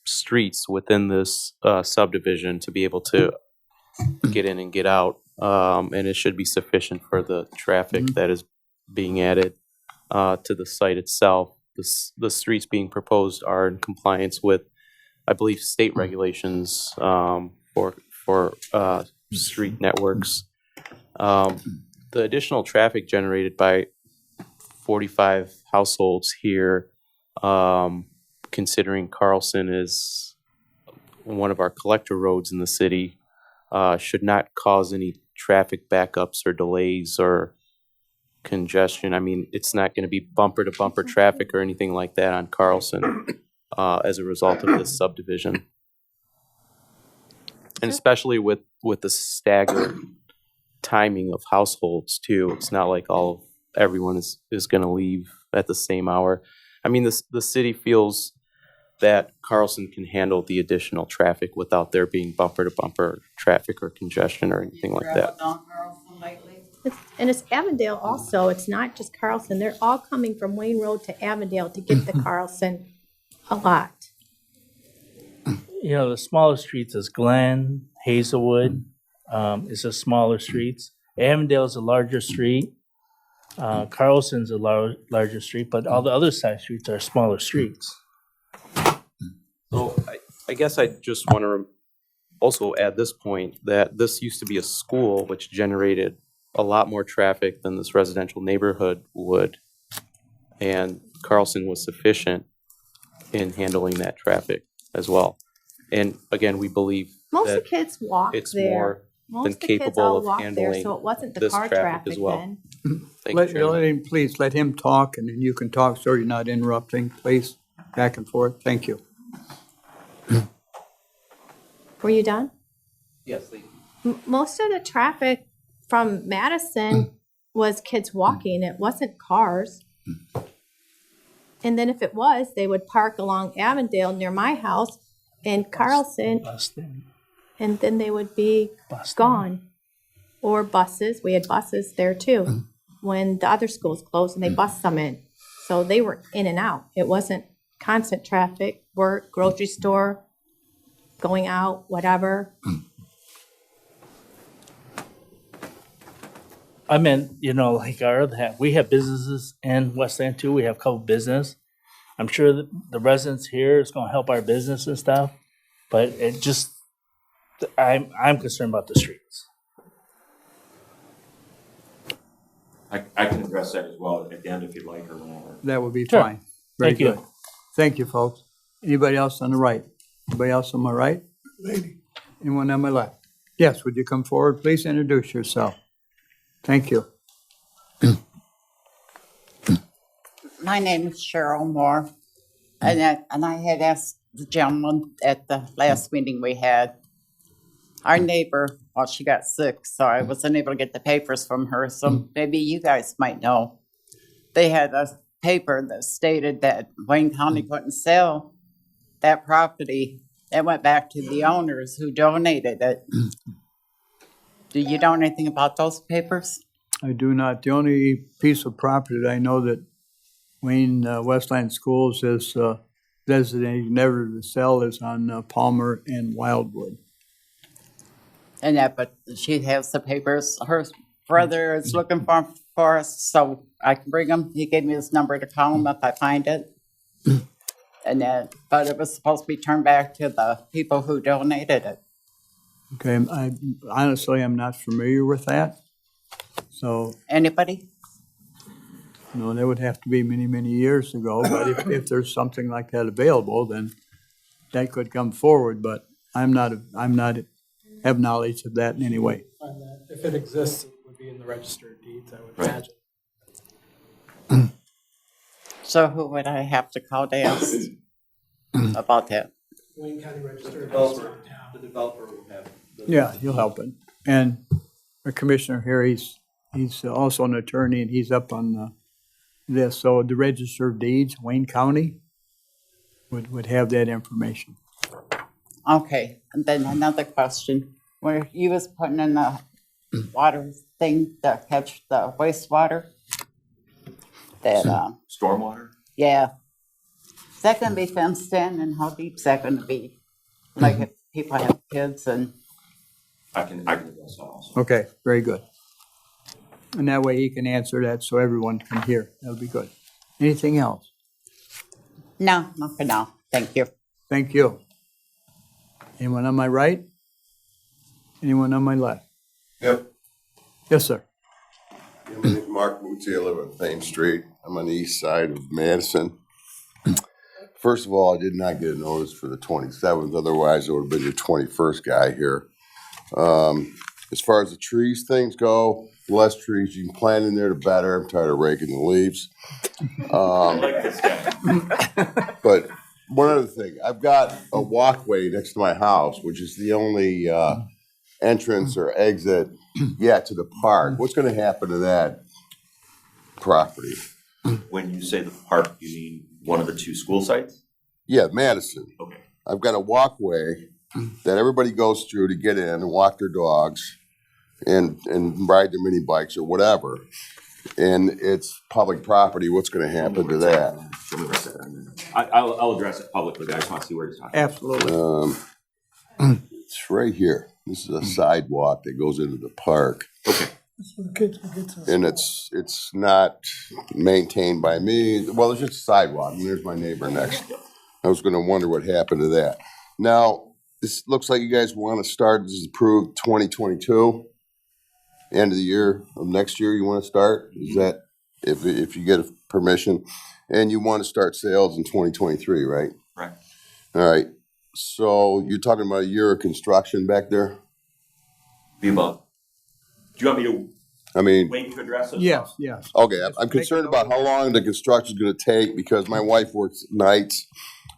streets within this subdivision to be able to get in and get out. And it should be sufficient for the traffic that is being added to the site itself. The streets being proposed are in compliance with, I believe, state regulations for street networks. The additional traffic generated by 45 households here, considering Carlson is one of our collector roads in the city, should not cause any traffic backups or delays or congestion. I mean, it's not going to be bumper to bumper traffic or anything like that on Carlson as a result of this subdivision. And especially with the staggered timing of households too. It's not like everyone is going to leave at the same hour. I mean, the city feels that Carlson can handle the additional traffic without there being bumper to bumper traffic or congestion or anything like that. And it's Avondale also. It's not just Carlson. They're all coming from Wayne Road to Avondale to get to Carlson a lot. The smaller streets is Glen, Hazelwood, is the smaller streets. Avondale is a larger street. Carlson's a larger street, but all the other side streets are smaller streets. So I guess I just want to also add this point that this used to be a school which generated a lot more traffic than this residential neighborhood would. And Carlson was sufficient in handling that traffic as well. And again, we believe Most of that the kids walk it's there. more Most than of the kids capable all of walk there, handling so it wasn't the this car traffic traffic as well. then. Thank you, Chairman. Please let him talk, and then you can talk, so you're not interrupting, please, back and forth. Thank you. Were you done? Yes, please. Most of the traffic from Madison was kids walking. It wasn't cars. And then if it was, they would park along Avondale near my house in Carlson, Bustin. and then they would be gone. Or buses. We had buses there too. When the other schools closed and they bussed some in. So they were in and out. It wasn't constant traffic, work, grocery store, going out, whatever. I mean, like our other half, we have businesses in Westland too. We have a couple business. I'm sure that the residents here is going to help our business and stuff, but it just, I'm concerned about the streets. I can address that as well at the end if you'd like or whenever. That would be Sure. fine. Very Thank you. good. Thank you, folks. Anybody else on the right? Anybody else on my right? Anyone on my left? Yes, would you come forward? Please introduce yourself. Thank you. My name is Cheryl Moore, and I had asked the gentleman at the last meeting we had, our neighbor, well, she got sick, so I wasn't able to get the papers from her, so maybe you guys might know. They had a paper that stated that Wayne County couldn't sell that property. It went back to the owners who donated it. Do you know anything about those papers? I do not. The only piece of property that I know that Wayne Westland Schools is designated never to sell is on Palmer and Wildwood. And that, but she has the papers. Her brother is looking for us, so I can bring him. He gave me his number to call him if I find it. And that, but it was supposed to be turned back to the people who donated it. Okay, honestly, I'm not familiar with that. So, Anybody? no, that would have to be many, many years ago. But if there's something like that available, then that could come forward. But I'm not have knowledge of that in any way. If it exists, it would be in the register of deeds, I would Right. imagine. So who would I have to call to ask about that? Wayne County Register of Deeds. The developer will have. Yeah, you'll help it. And the commissioner here, he's He's also an attorney, and he's up on this. So the Register of Deeds, Wayne County, would have that information. Okay, and then another question, where you was putting in the water thing to catch the wastewater? That, Stormwater? yeah. Is that gonna be fenced in, and how deep's that gonna be? Like if people have kids and, I can address that also. Okay, very good. And that way he can answer that so everyone can hear. That'll be good. Anything else? no, not for now, thank you. Thank you. Anyone on my right? Anyone on my left? Yep. Yes, sir. Yeah, my name's Mark Mucci. I live on Thames Street. I'm on the east side of Madison. First of all, I did not get a notice for the 27th. Otherwise, I would have been your 21st guy here. As far as the trees things go, the less trees you can plant in there, the better. I'm tired of raking the leaves. But one other thing, I've got a walkway next to my house, which is the only entrance or exit yet to the park. What's going to happen to that property? When you say the park, you mean one of the two school sites? Yeah, Madison. Okay. I've got a walkway that everybody goes through to get in and walk their dogs and ride their mini bikes or whatever. And it's public property. What's going to happen to that? I'll address it publicly, but I just want to see where he's talking. Absolutely. It's right here. This is a sidewalk that goes into the park. Okay. And it's not maintained by me. Well, it's just a sidewalk, and there's my neighbor next. I was gonna wonder what happened to that. Now, this looks like you guys wanna start, this is approved 2022, end of the year, of next year you wanna start? Is that, if you get permission? And you wanna start sales in 2023, right? Right. All right, so you're talking about a year of construction back there? Be above. Do you want me to I mean, wait to address this? Yes, yes. okay, I'm concerned about how long the construction's gonna take because my wife works nights.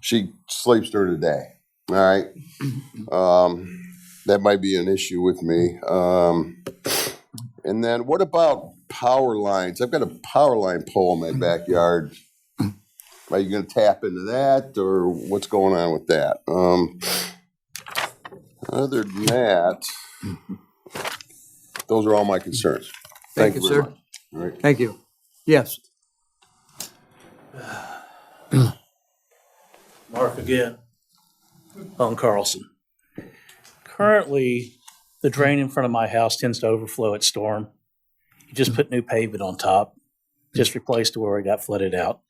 She sleeps during the day, all right? That might be an issue with me. And then what about power lines? I've got a power line pole in my backyard. Are you gonna tap into that or what's going on with that? Other than that, those are all my concerns. Thank you, very sir. much. All right. Thank you. Yes. Mark again, on Carlson. Currently, the drain in front of my house tends to overflow at storm. You just put new pavement on top, just replaced where it got flooded out.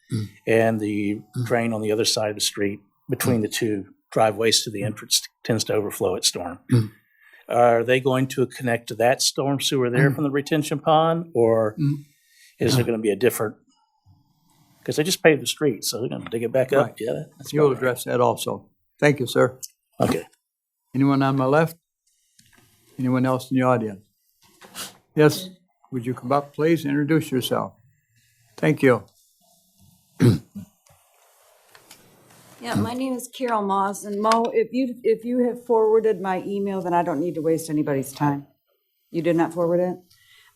And the drain on the other side of the street, between the two driveways to the entrance, tends to overflow at storm. Are they going to connect to that storm sewer there from the retention pond, or is there going to be a different? Because they just paved the street, so they're going to dig it back up. Right. Yeah, that's You'll about right. address that also. Thank you, sir. Okay. Anyone on my left? Anyone else in the audience? Yes, would you come up, please, introduce yourself? Thank you. Yeah, my name is Carol Moss, and Mo, if you have forwarded my email, then I don't need to waste anybody's time. You did not forward it?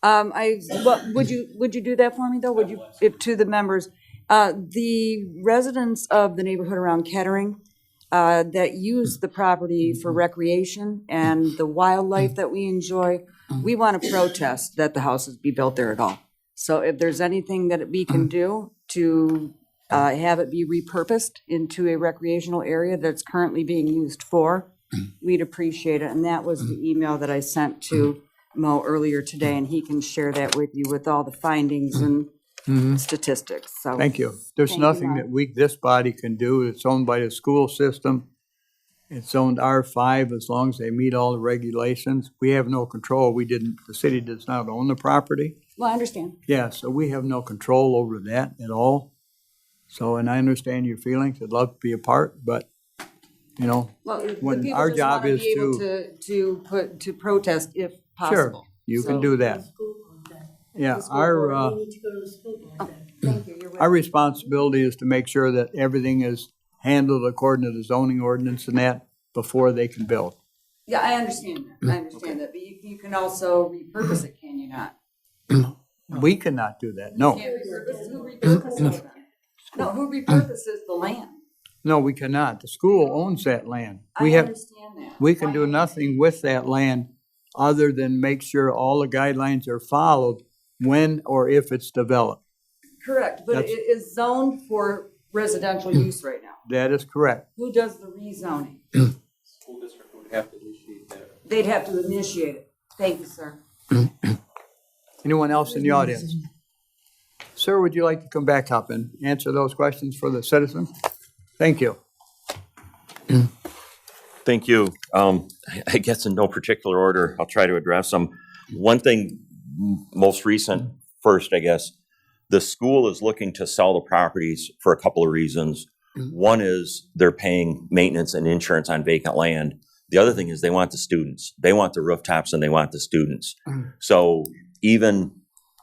Would you do that for me, though? Would you, if to the members? The residents of the neighborhood around Kettering that use the property for recreation and the wildlife that we enjoy, we want to protest that the houses be built there at all. So if there's anything that we can do to have it be repurposed into a recreational area that's currently being used for, we'd appreciate it. And that was the email that I sent to Mo earlier today, and he can share that with you with all the findings and statistics, so. Thank you. There's Thank you, nothing Mark. that this body can do. It's owned by the school system. It's owned R5 as long as they meet all the regulations. We have no control. The city does not own the property. Well, I understand. Yeah, so we have no control over that at all. So, and I understand your feelings. I'd love to be a part, but, you know, Well, the When people our just job wanna is be able to protest if sure, possible. you can So- do that. Yeah, our Thank you, you're our right. responsibility is to make sure that everything is handled according to the zoning ordinance and that before they can build. Yeah, I understand that, but you can also repurpose it, can you not? We cannot do that, no. Who repurposes it? No, who repurposes the land? No, we cannot. The school owns that land. I understand that. We can do nothing with that land other than make sure all the guidelines are followed when or if it's developed. Correct, but it That's- is zoned for residential use right now. That is correct. Who does the rezoning? School district would have to initiate that. They'd have to initiate it. Thank you, sir. Anyone else in the audience? Sir, would you like to come back up and answer those questions for the citizen? Thank you. Thank you. I guess in no particular order, I'll try to address them. One thing, most recent first, I guess, the school is looking to sell the properties for a couple of reasons. One is they're paying maintenance and insurance on vacant land. The other thing is they want the students. They want the rooftops and they want the students. So even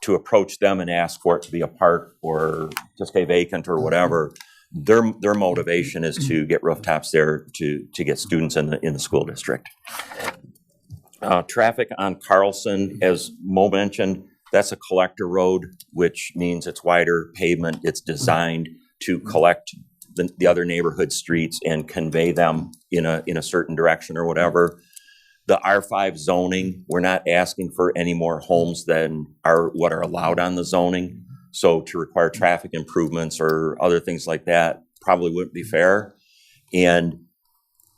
to approach them and ask for it to be a park or to stay vacant or whatever, their motivation is to get rooftops there to get students in the school district. Traffic on Carlson, as Mo mentioned, that's a collector road, which means it's wider pavement. It's designed to collect the other neighborhood streets and convey them in a certain direction or whatever. The R5 zoning, we're not asking for any more homes than what are allowed on the zoning. So to require traffic improvements or other things like that probably wouldn't be fair. And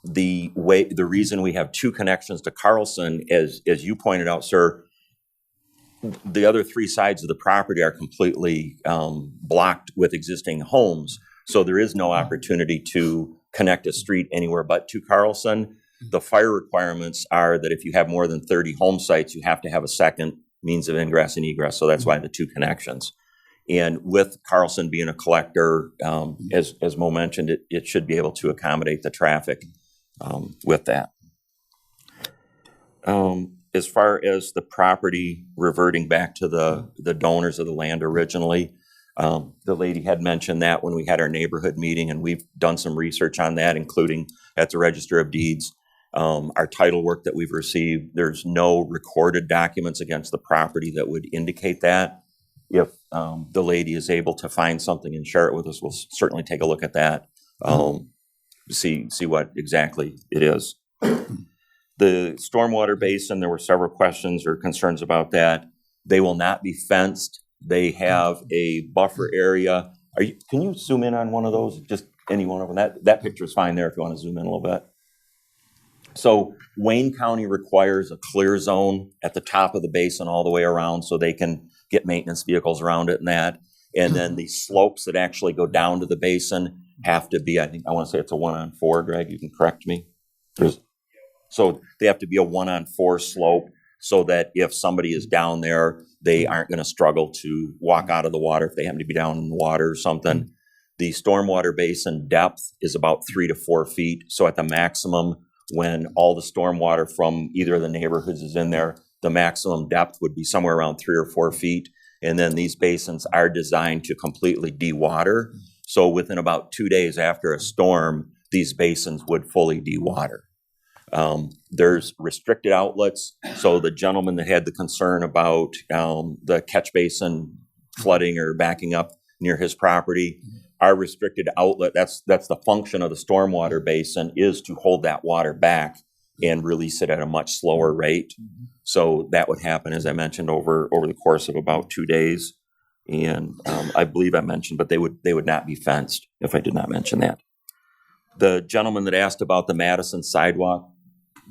the reason we have two connections to Carlson, as you pointed out, sir, the other three sides of the property are completely blocked with existing homes. So there is no opportunity to connect a street anywhere but to Carlson. The fire requirements are that if you have more than 30 home sites, you have to have a second means of ingress and egress. So that's why the two connections. And with Carlson being a collector, as Mo mentioned, it should be able to accommodate the traffic with that. As far as the property reverting back to the donors of the land originally, the lady had mentioned that when we had our neighborhood meeting, and we've done some research on that, including at the Register of Deeds. Our title work that we've received, there's no recorded documents against the property that would indicate that. If the lady is able to find something and share it with us, we'll certainly take a look at that, see what exactly it is. The Stormwater Basin, there were several questions or concerns about that. They will not be fenced. They have a buffer area. Can you zoom in on one of those? Just any one of them. That picture is fine there if you want to zoom in a little bit. So Wayne County requires a clear zone at the top of the basin all the way around so they can get maintenance vehicles around it and that. And then the slopes that actually go down to the basin have to be, I want to say it's a 1-on-4, Greg, you can correct me. So they have to be a 1-on-4 slope so that if somebody is down there, they aren't going to struggle to walk out of the water if they happen to be down in the water or something. The stormwater basin depth is about 3 to 4 feet. So at the maximum, when all the stormwater from either of the neighborhoods is in there, the maximum depth would be somewhere around 3 or 4 feet. And then these basins are designed to completely dewater. So within about 2 days after a storm, these basins would fully dewater. There's restricted outlets. So the gentleman that had the concern about the catch basin flooding or backing up near his property, our restricted outlet, that's the function of the stormwater basin, is to hold that water back and release it at a much slower rate. So that would happen, as I mentioned, over the course of about 2 days. And I believe I mentioned, but they would not be fenced if I did not mention that. The gentleman that asked about the Madison sidewalk,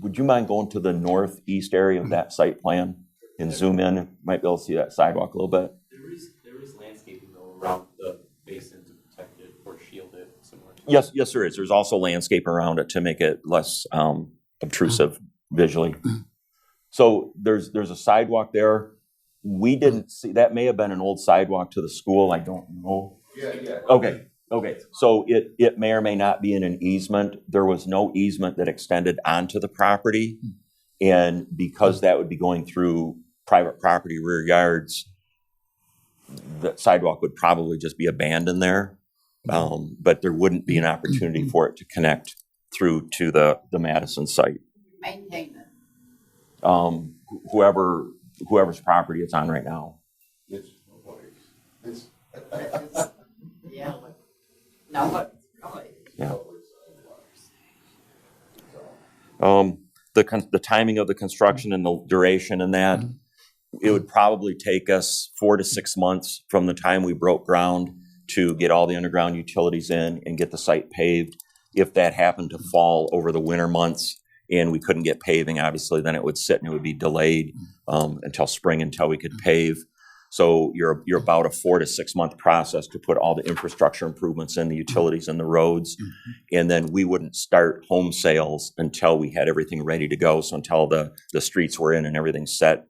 would you mind going to the northeast area of that site plan and zoom in? You might be able to see that sidewalk a little bit. There is landscaping though around the basin to protect it or shield it. Similar to Yes, there is. There's also landscape around it to make it less obtrusive visually. So there's a sidewalk there. We didn't see, that may have been an old sidewalk to the school. I don't know. Yeah. Okay. So it may or may not be in an easement. There was no easement that extended onto the property. And because that would be going through private property rear yards, the sidewalk would probably just be abandoned there. But there wouldn't be an opportunity for it to connect through to the Madison site. Maintain it. Whoever's property it's on right now. It's, it's, Yeah. No, but really. Yeah. The timing of the construction and the duration and that, it would probably take us 4 to 6 months from the time we broke ground to get all the underground utilities in and get the site paved. If that happened to fall over the winter months and we couldn't get paving, obviously, then it would sit and it would be delayed until spring until we could pave. So you're about a 4 to 6 month process to put all the infrastructure improvements in, the utilities and the roads. And then we wouldn't start home sales until we had everything ready to go. So until the streets were in and everything's set.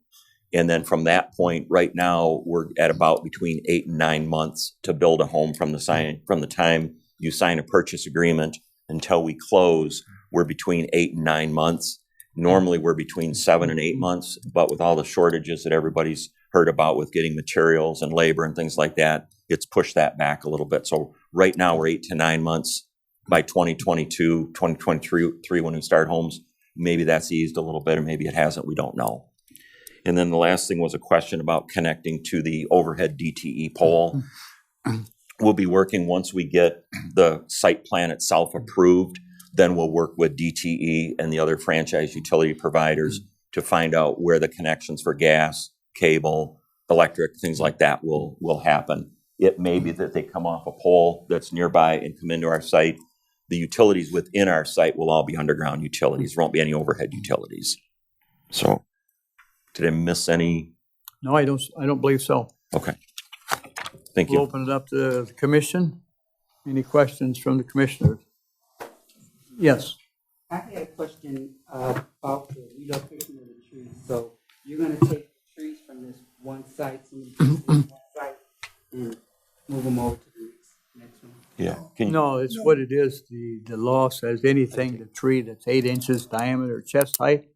And then from that point, right now, we're at about between 8 and 9 months to build a home from the time you sign a purchase agreement until we close. We're between 8 and 9 months. Normally, we're between 7 and 8 months, but with all the shortages that everybody's heard about with getting materials and labor and things like that, it's pushed that back a little bit. So right now, we're 8 to 9 months. By 2022, 2023, when we start homes, maybe that's eased a little bit, or maybe it hasn't. We don't know. And then the last thing was a question about connecting to the overhead DTE pole. We'll be working, once we get the site plan itself approved, then we'll work with DTE and the other franchise utility providers to find out where the connections for gas, cable, electric, things like that will happen. It may be that they come off a pole that's nearby and come into our site. The utilities within our site will all be underground utilities. There won't be any overhead utilities. So, did I miss any? No, I don't believe so. Okay. Thank We'll you. open it up to the commission. Any questions from the commissioners? Yes. I had a question about the relocation of the trees. So you're gonna take the trees from this one site, some of the trees from one site, and move them over to the next one? Yeah. Can you, No, it's what it is. The law says anything, the tree that's 8 inches diameter, chest height,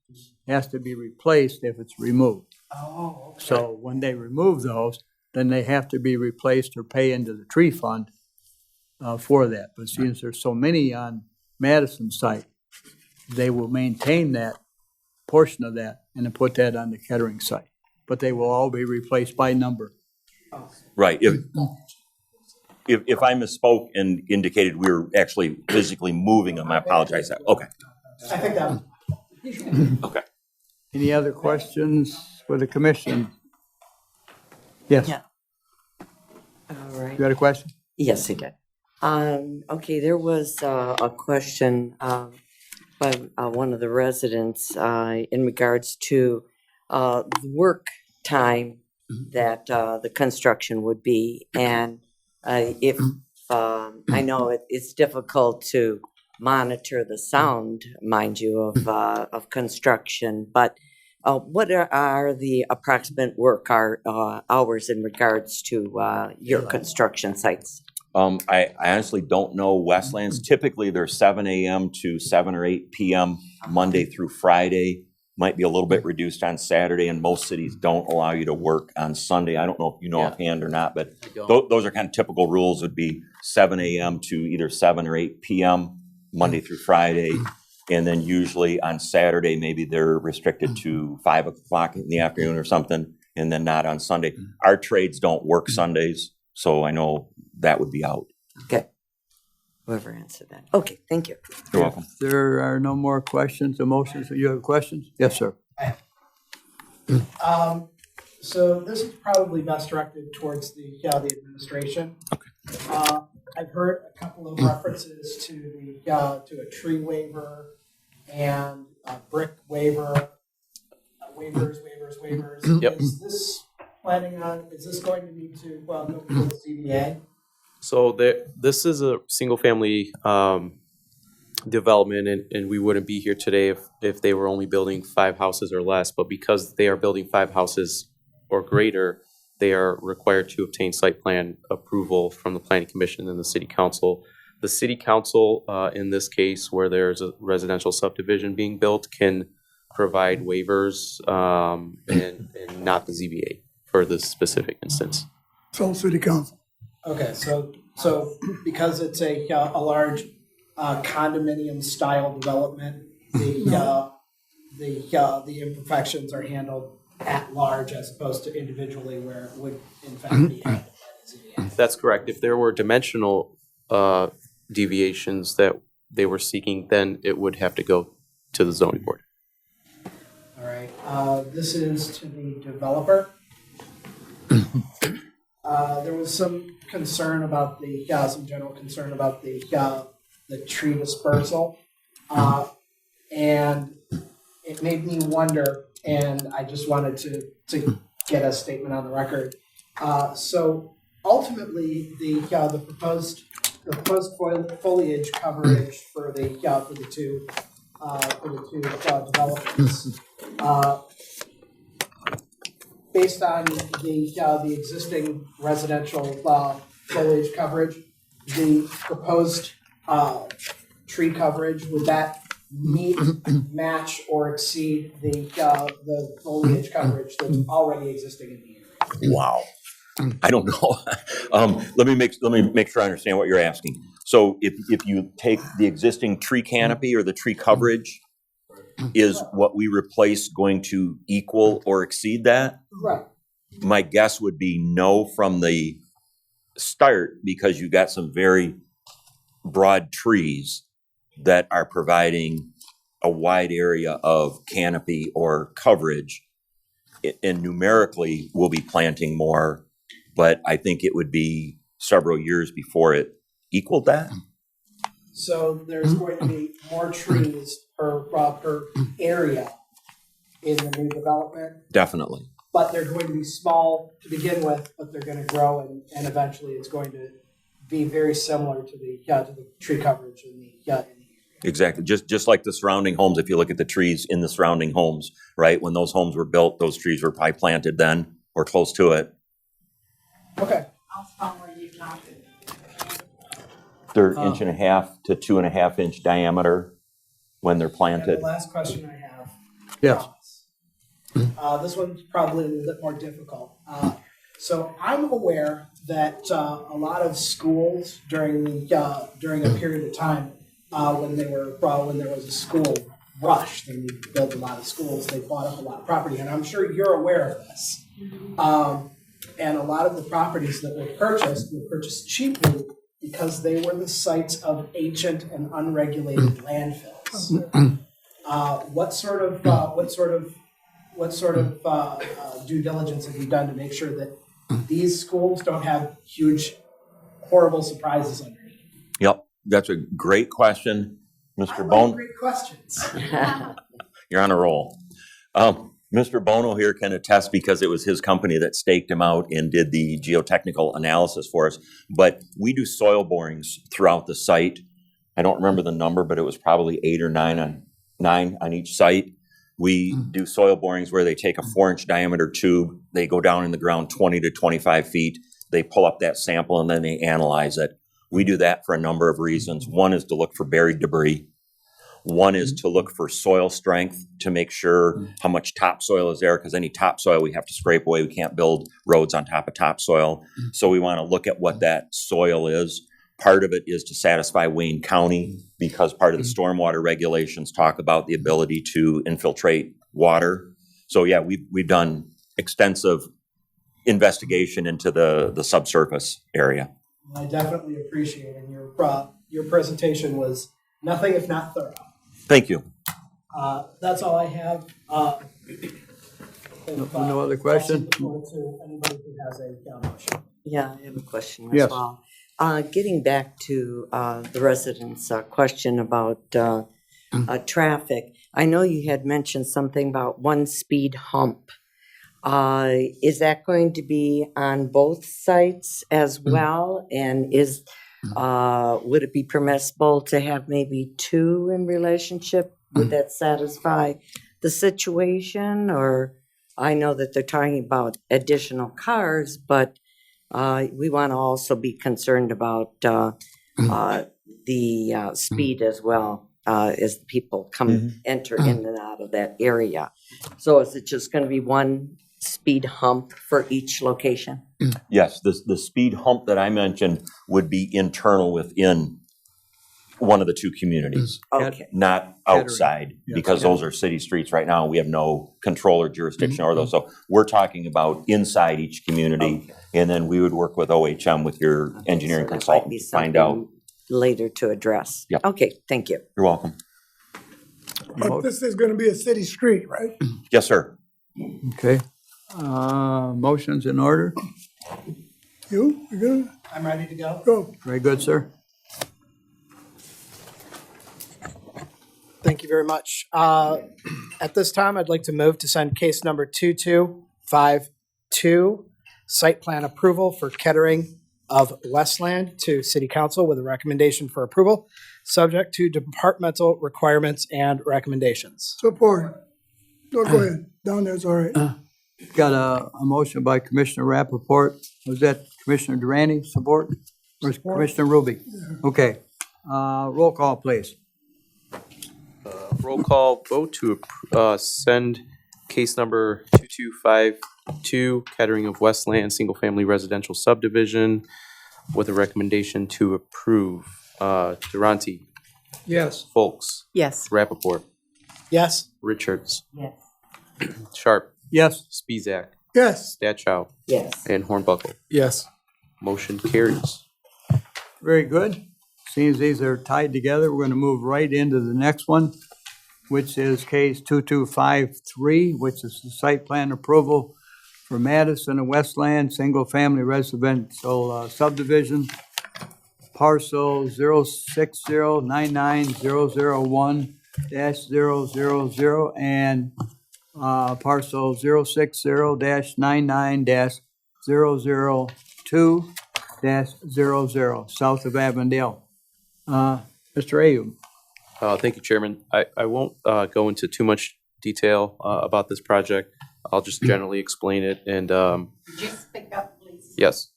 has to be replaced if it's removed. Oh, okay. So when they remove those, then they have to be replaced or pay into the tree fund for that. But since there's so many on Madison site, they will maintain that portion of that and then put that on the Kettering site. But they will all be replaced by number. right. If I misspoke and indicated we were actually physically moving them, I apologize. Okay. I think that, Okay. Any other questions for the commission? Yes, Yeah. All right. you got a question? Yes, I did. Okay, there was a question by one of the residents in regards to the work time that the construction would be. And if I know it's difficult to monitor the sound, mind you, of construction, but what are the approximate work hours in regards to your construction sites? I honestly don't know Westlands. Typically, they're 7 a.m. to 7 or 8 p.m. Monday through Friday. Might be a little bit reduced on Saturday, and most cities don't allow you to work on Sunday. I don't know if you know offhand or not, but those are kind of typical rules. Would be 7 a.m. to either 7 or 8 p.m. Monday through Friday. And then usually on Saturday, maybe they're restricted to 5 o'clock in the afternoon or something, and then not on Sunday. Our trades don't work Sundays, so I know that would be out. Okay. Whoever answered that. Okay, thank you. You're welcome. If there are no more questions or motions, you have questions? Yes, sir. so this is probably best directed towards the administration. Okay. I've heard a couple of references to to a tree waiver and a brick waiver, waivers. Yep. Is this is this going to need to, go before the CBA? So this is a single-family development, and we wouldn't be here today if they were only building 5 houses or less. But because they are building 5 houses or greater, they are required to obtain site plan approval from the Planning Commission and the City Council. The City Council, in this case, where there's a residential subdivision being built, can provide waivers and not the ZBA for this specific instance. So city council. Okay, so because it's a large condominium style development, the imperfections are handled at large as opposed to individually where it would in fact be handled by the ZBA. That's correct. If there were dimensional deviations that they were seeking, then it would have to go to the zoning board. All right, this is to the developer. There was some concern about some general concern about the tree dispersal. And it made me wonder, and I just wanted to get a statement on the record. So ultimately, the proposed foliage coverage for the two developments, based on the existing residential foliage coverage, the proposed tree coverage, would that meet, match, or exceed the foliage coverage that's already existing in the area? Wow. I don't know. Let me make sure I understand what you're asking. So if you take the existing tree canopy or the tree coverage, is what we replace going to equal or exceed that? Right. My guess would be no from the start, because you got some very broad trees that are providing a wide area of canopy or coverage. And numerically, we'll be planting more, but I think it would be several years before it equaled that. So there's going to be more trees per area in the new development, Definitely. but they're going to be small to begin with, but they're going to grow, and eventually it's going to be very similar to the tree coverage in the area. Exactly. Just like the surrounding homes, if you look at the trees in the surrounding homes, right? When those homes were built, those trees were probably planted then or close to it. Okay. How small are you talking? They're 1.5 to 2.5 inch diameter when they're And planted. the last question I have. Yes. This one's probably a little bit more difficult. So I'm aware that a lot of schools during a period of time when there was a school rush, they needed to build a lot of schools. They bought up a lot of property, and I'm sure you're aware of this. And a lot of the properties that were purchased cheaply because they were the sites of ancient and unregulated landfills. What sort of due diligence have you done to make sure that these schools don't have huge, horrible surprises underneath? Yep. That's a great question, Mr. I like Bono. great questions. You're on a roll. Mr. Bono here can attest, because it was his company that staked him out and did the geotechnical analysis for us. But we do soil borings throughout the site. I don't remember the number, but it was probably 8 or 9 on each site. We do soil borings where they take a 4-inch diameter tube, they go down in the ground 20 to 25 feet, they pull up that sample, and then they analyze it. We do that for a number of reasons. One is to look for buried debris. One is to look for soil strength, to make sure how much topsoil is there, because any topsoil we have to scrape away. We can't build roads on top of topsoil. So we want to look at what that soil is. Part of it is to satisfy Wayne County, because part of the stormwater regulations talk about the ability to infiltrate water. So yeah, we've done extensive investigation into the subsurface area. I definitely appreciate it. And your presentation was nothing if not thorough. Thank you. That's all I have. No other question? To anybody who has a motion. Yeah, I have a question as Yes. well. Getting back to the residents' question about traffic, I know you had mentioned something about one speed hump. Is that going to be on both sites as well? And would it be permissible to have maybe two in relationship? Would that satisfy the situation? Or I know that they're talking about additional cars, but we want to also be concerned about the speed as well as people enter in and out of that area. So is it just going to be one speed hump for each location? Yes, the speed hump that I mentioned would be internal within one of the two communities, Okay, not Kettering. outside, Yeah. because those are city streets right now. We have no control or jurisdiction over those. So we're talking about inside each community, and then we would work with OHM, with your engineering so that might consultant, be to find out. something later to address. Yep. Okay, thank you. You're welcome. But this is gonna be a city street, right? Yes, sir. Okay. Motion's in order. You good? I'm ready to go. Go. Very good, sir. Thank you very much. At this time, I'd like to move to send case number 2252, site plan approval for Kettering of Westland, to City Council with a recommendation for approval, subject to departmental requirements and recommendations. Support. No, go ahead. Down there's all right. Got a motion by Commissioner Rappaport. Was that Commissioner Durante, support? Or Commissioner Ruby? Okay. Roll call, please. Roll call vote to send case number 2252, Kettering of Westland, single-family residential subdivision, with a recommendation to approve. Durante, Yes. Folks, Yes. Rappaport, Yes? Richards, Yes. Sharp, Yes. Spezak, Yes. Stachow, Yes. and Hornbuckle. Yes. Motion carries. Very good. Seeing as these are tied together, we're going to move right into the next one, which is case 2253, which is the site plan approval for Madison of Westland, single-family residential subdivision, parcel 06099-001-000 and parcel 060-99-002-00, south of Avondale. Mr. Ayub. Thank you, Chairman. I won't go into too much detail about this project. I'll just generally explain it and Could you speak up, please? yes.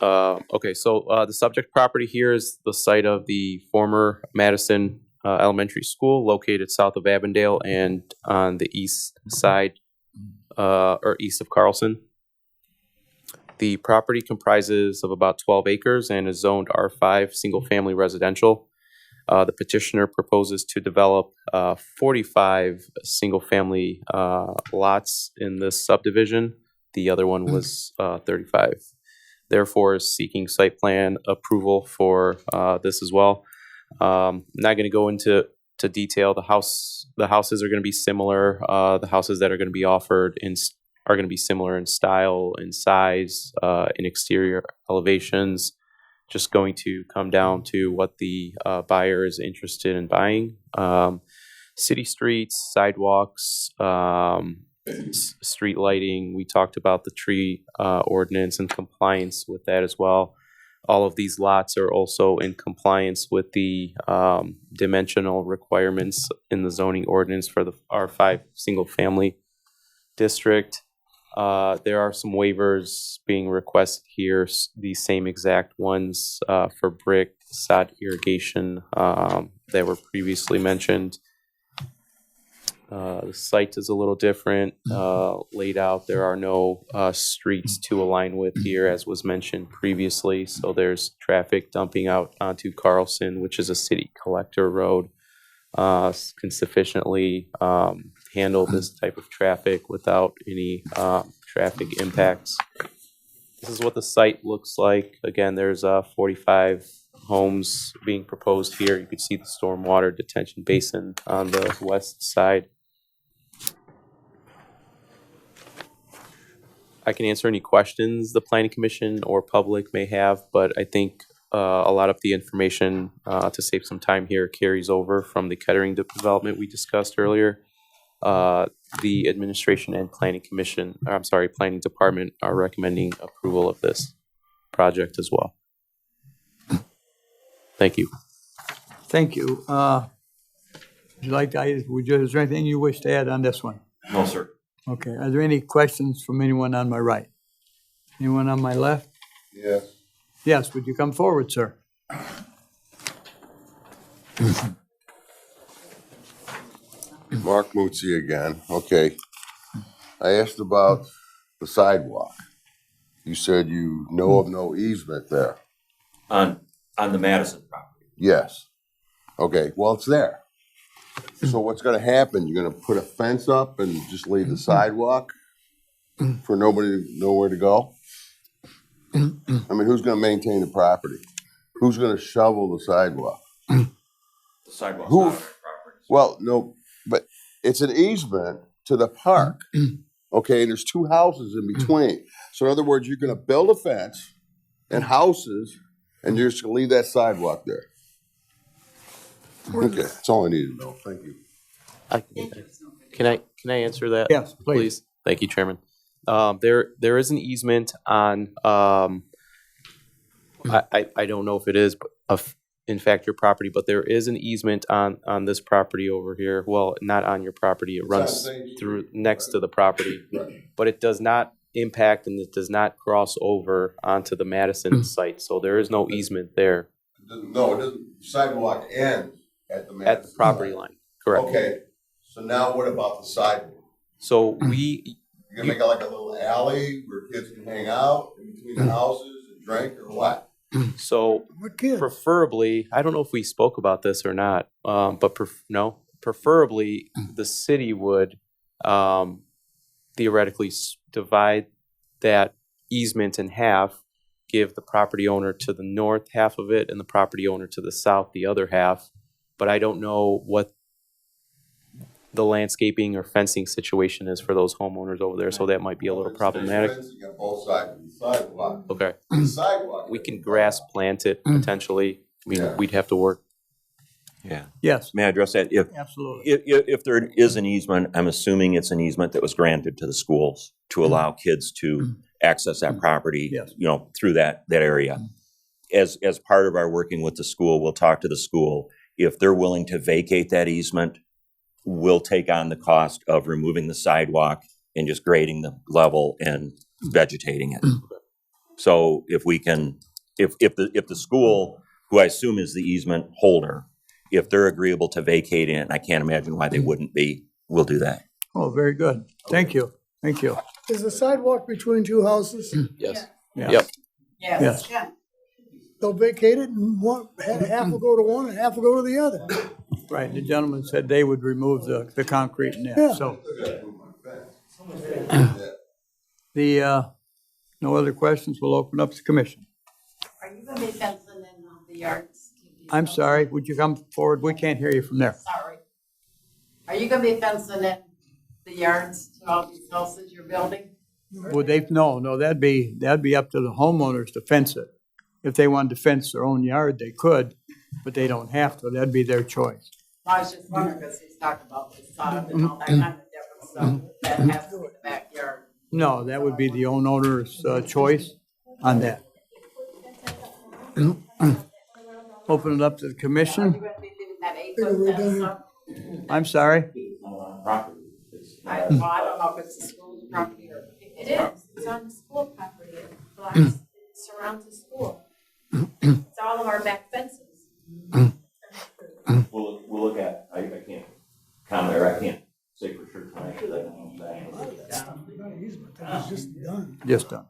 Okay, so the subject property here is the site of the former Madison Elementary School, located south of Avondale and on the east side, or east of Carlson. The property comprises of about 12 acres and is zoned R5, single-family residential. The petitioner proposes to develop 45 single-family lots in this subdivision. The other one was 35. Therefore, is seeking site plan approval for this as well. I'm not going to go into detail. The houses are going to be similar. The houses that are going to be offered are going to be similar in style, in size, in exterior elevations. Just going to come down to what the buyer is interested in buying. City streets, sidewalks, street lighting. We talked about the tree ordinance and compliance with that as well. All of these lots are also in compliance with the dimensional requirements in the zoning ordinance for the R5 single-family district. There are some waivers being requested here, the same exact ones for brick, sod irrigation that were previously mentioned. The site is a little different laid out. There are no streets to align with here, as was mentioned previously. So there's traffic dumping out onto Carlson, which is a city collector road, can sufficiently handle this type of traffic without any traffic impacts. This is what the site looks like. Again, there's 45 homes being proposed here. You can see the stormwater detention basin on the west side. I can answer any questions the planning commission or public may have, but I think a lot of the information, to save some time here, carries over from the Kettering development we discussed earlier. The administration and planning department are recommending approval of this project as well. Thank you. Thank you. Would you like to, is there anything you wish to add on this one? No, sir. Okay, are there any questions from anyone on my right? Anyone on my left? Yes. Yes, would you come forward, sir? Mark Mutzi again. Okay. I asked about the sidewalk. You said you know of no easement there. On the Madison property. Yes. Okay, well, it's there. So what's gonna happen? You're gonna put a fence up and just leave the sidewalk for nobody to know where to go? I mean, who's gonna maintain the property? Who's gonna shovel the sidewalk? Sidewalks Who- not on our property. Well, no, but it's an easement to the park. Okay, and there's two houses in between. So in other words, you're gonna build a fence and houses, and you're just gonna leave that sidewalk there. Okay, that's all I need to know. Thank you. Can I answer that? Yes, please. Thank you, Chairman. There is an easement on, I don't know if it is, in fact, your property, but there is an easement on this property over here. Well, not on your property. It runs through next to the property, but it does not impact and it does not cross over onto the Madison site. So there is no easement there No, it doesn't, sidewalk ends at the. at the property line. Correct. Okay, so now what about the sidewalk? So You're gonna make it like a little alley where kids can hang out in between the houses and drink or what? So preferably, I don't know if we spoke about this or not, but preferably the city would theoretically divide that easement in half, give the property owner to the north half of it and the property owner to the south the other half. But I don't know what the landscaping or fencing situation is for those homeowners over there, so that might be a little problematic. There's fencing on both sides of the sidewalk. Okay. The sidewalk. We can grass plant it potentially. I mean, Yeah. we'd have to work. Yeah. Yes, May I address that? absolutely. If there is an easement, I'm assuming it's an easement that was granted to the schools to allow kids to access that property, Yes. through that area. As part of our working with the school, we'll talk to the school. If they're willing to vacate that easement, we'll take on the cost of removing the sidewalk and just grading the level and vegetating it. So if we can, if the school, who I assume is the easement holder, if they're agreeable to vacate it, and I can't imagine why they wouldn't be, we'll do that. Oh, very good. Thank you. Thank you. Is the sidewalk between two houses? Yes. Yeah. Yep. Yes. Yes. They'll vacate it and half will go to one and half will go to the other. Right, the gentleman said they would remove the concrete in Yeah. there, so. No other questions, we'll open up the commission. Are you gonna be fencing in the yards? I'm sorry, would you come forward? We can't hear you from there. Sorry. Are you gonna be fencing in the yards to all these houses you're building? Would they, no, that'd be up to the homeowners to fence it. If they wanted to fence their own yard, they could, but they don't have to, that'd be their choice. I was just wondering, because he's talking about the sod and all that kind of different stuff that has to be in the backyard. No, that would be the owner's choice on that. Open it up to the Are you commission. gonna be leaving that 8-foot fence up? I'm sorry? I don't know if it's the school's property or. It is, it's on the school property, it blocks, it surrounds the school. It's all of our back fences. We'll look at, I can't comment, or I can't say for sure tonight. It's just done. Just done.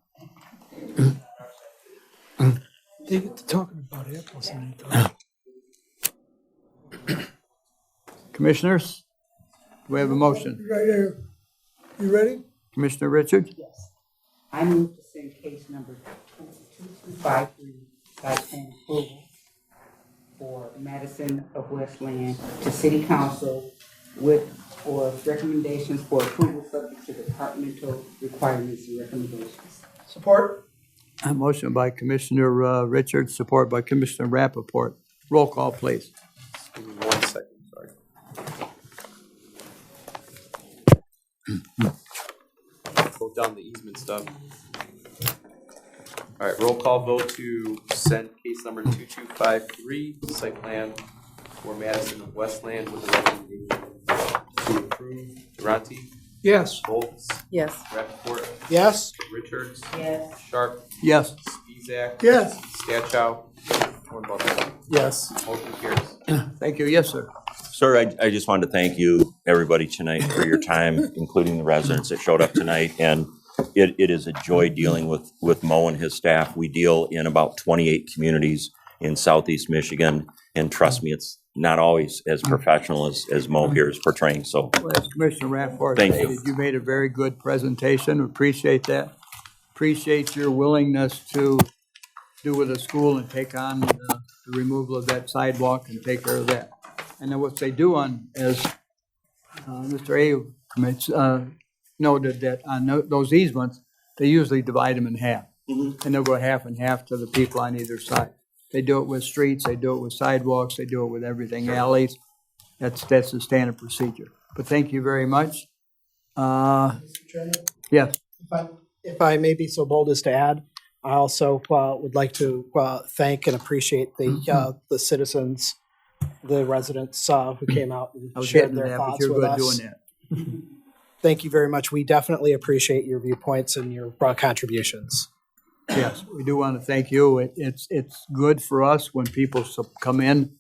They get to talking about apples and they Commissioners, do we have a motion? Right here. You ready? Commissioner Richards? Yes. I move to send case number 2253, site plan approval for Madison of Westland to City Council for recommendations for approval subject to departmental requirements and recommendations. Support? A motion by Commissioner Richards, support by Commissioner Rappaport. Roll call, please. Give me 1 second, sorry. Go down the easement stuff. All right, roll call vote to send case number 2253, site plan for Madison of Westland with a recommendation to approve. Durante, Yes. Bolts, Yes. Rappaport, Yes? Richards, Yes. Sharp, Yes. Spezak, Yes. Stachow, Hornbuckle. Yes. Motion carries. Thank you. Yes, sir. Sir, I just wanted to thank you, everybody tonight, for your time, including the residents that showed up tonight. And it is a joy dealing with Mo and his staff. We deal in about 28 communities in southeast Michigan. And trust me, it's not always as professional as Mo here is portraying, so. Well, as Commissioner Rappaport Thank you. stated, you made a very good presentation. Appreciate that. Appreciate your willingness to do with the school and take on the removal of that sidewalk and take care of that. And then what they do on, as Mr. A commits, noted that on those easements, they usually divide them in half. And they'll go half and half to the people on either side. They do it with streets, they do it with sidewalks, they do it with everything, alleys. That's the standard procedure. But thank you very much. Mr. Chairman? Yes, If I may be so bold as to add, I also would like to thank and appreciate the citizens, the residents who came out I and was shared getting to their that, but thoughts you're with good us. doing that. Thank you very much. We definitely appreciate your viewpoints and your contributions. Yes, we do want to thank you. It's good for us when people come in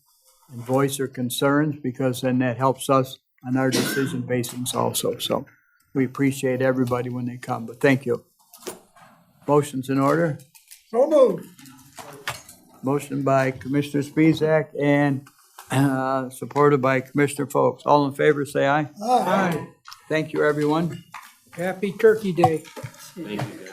and voice their concerns, because then that helps us on our decision basings also. So we appreciate everybody when they come, but thank you. Motion's in order. So moved. Motion by Commissioner Spezak and supported by Commissioner Folks. All in favor, say aye. Aye. Thank you, everyone. Happy Turkey Day. Thank you, guys.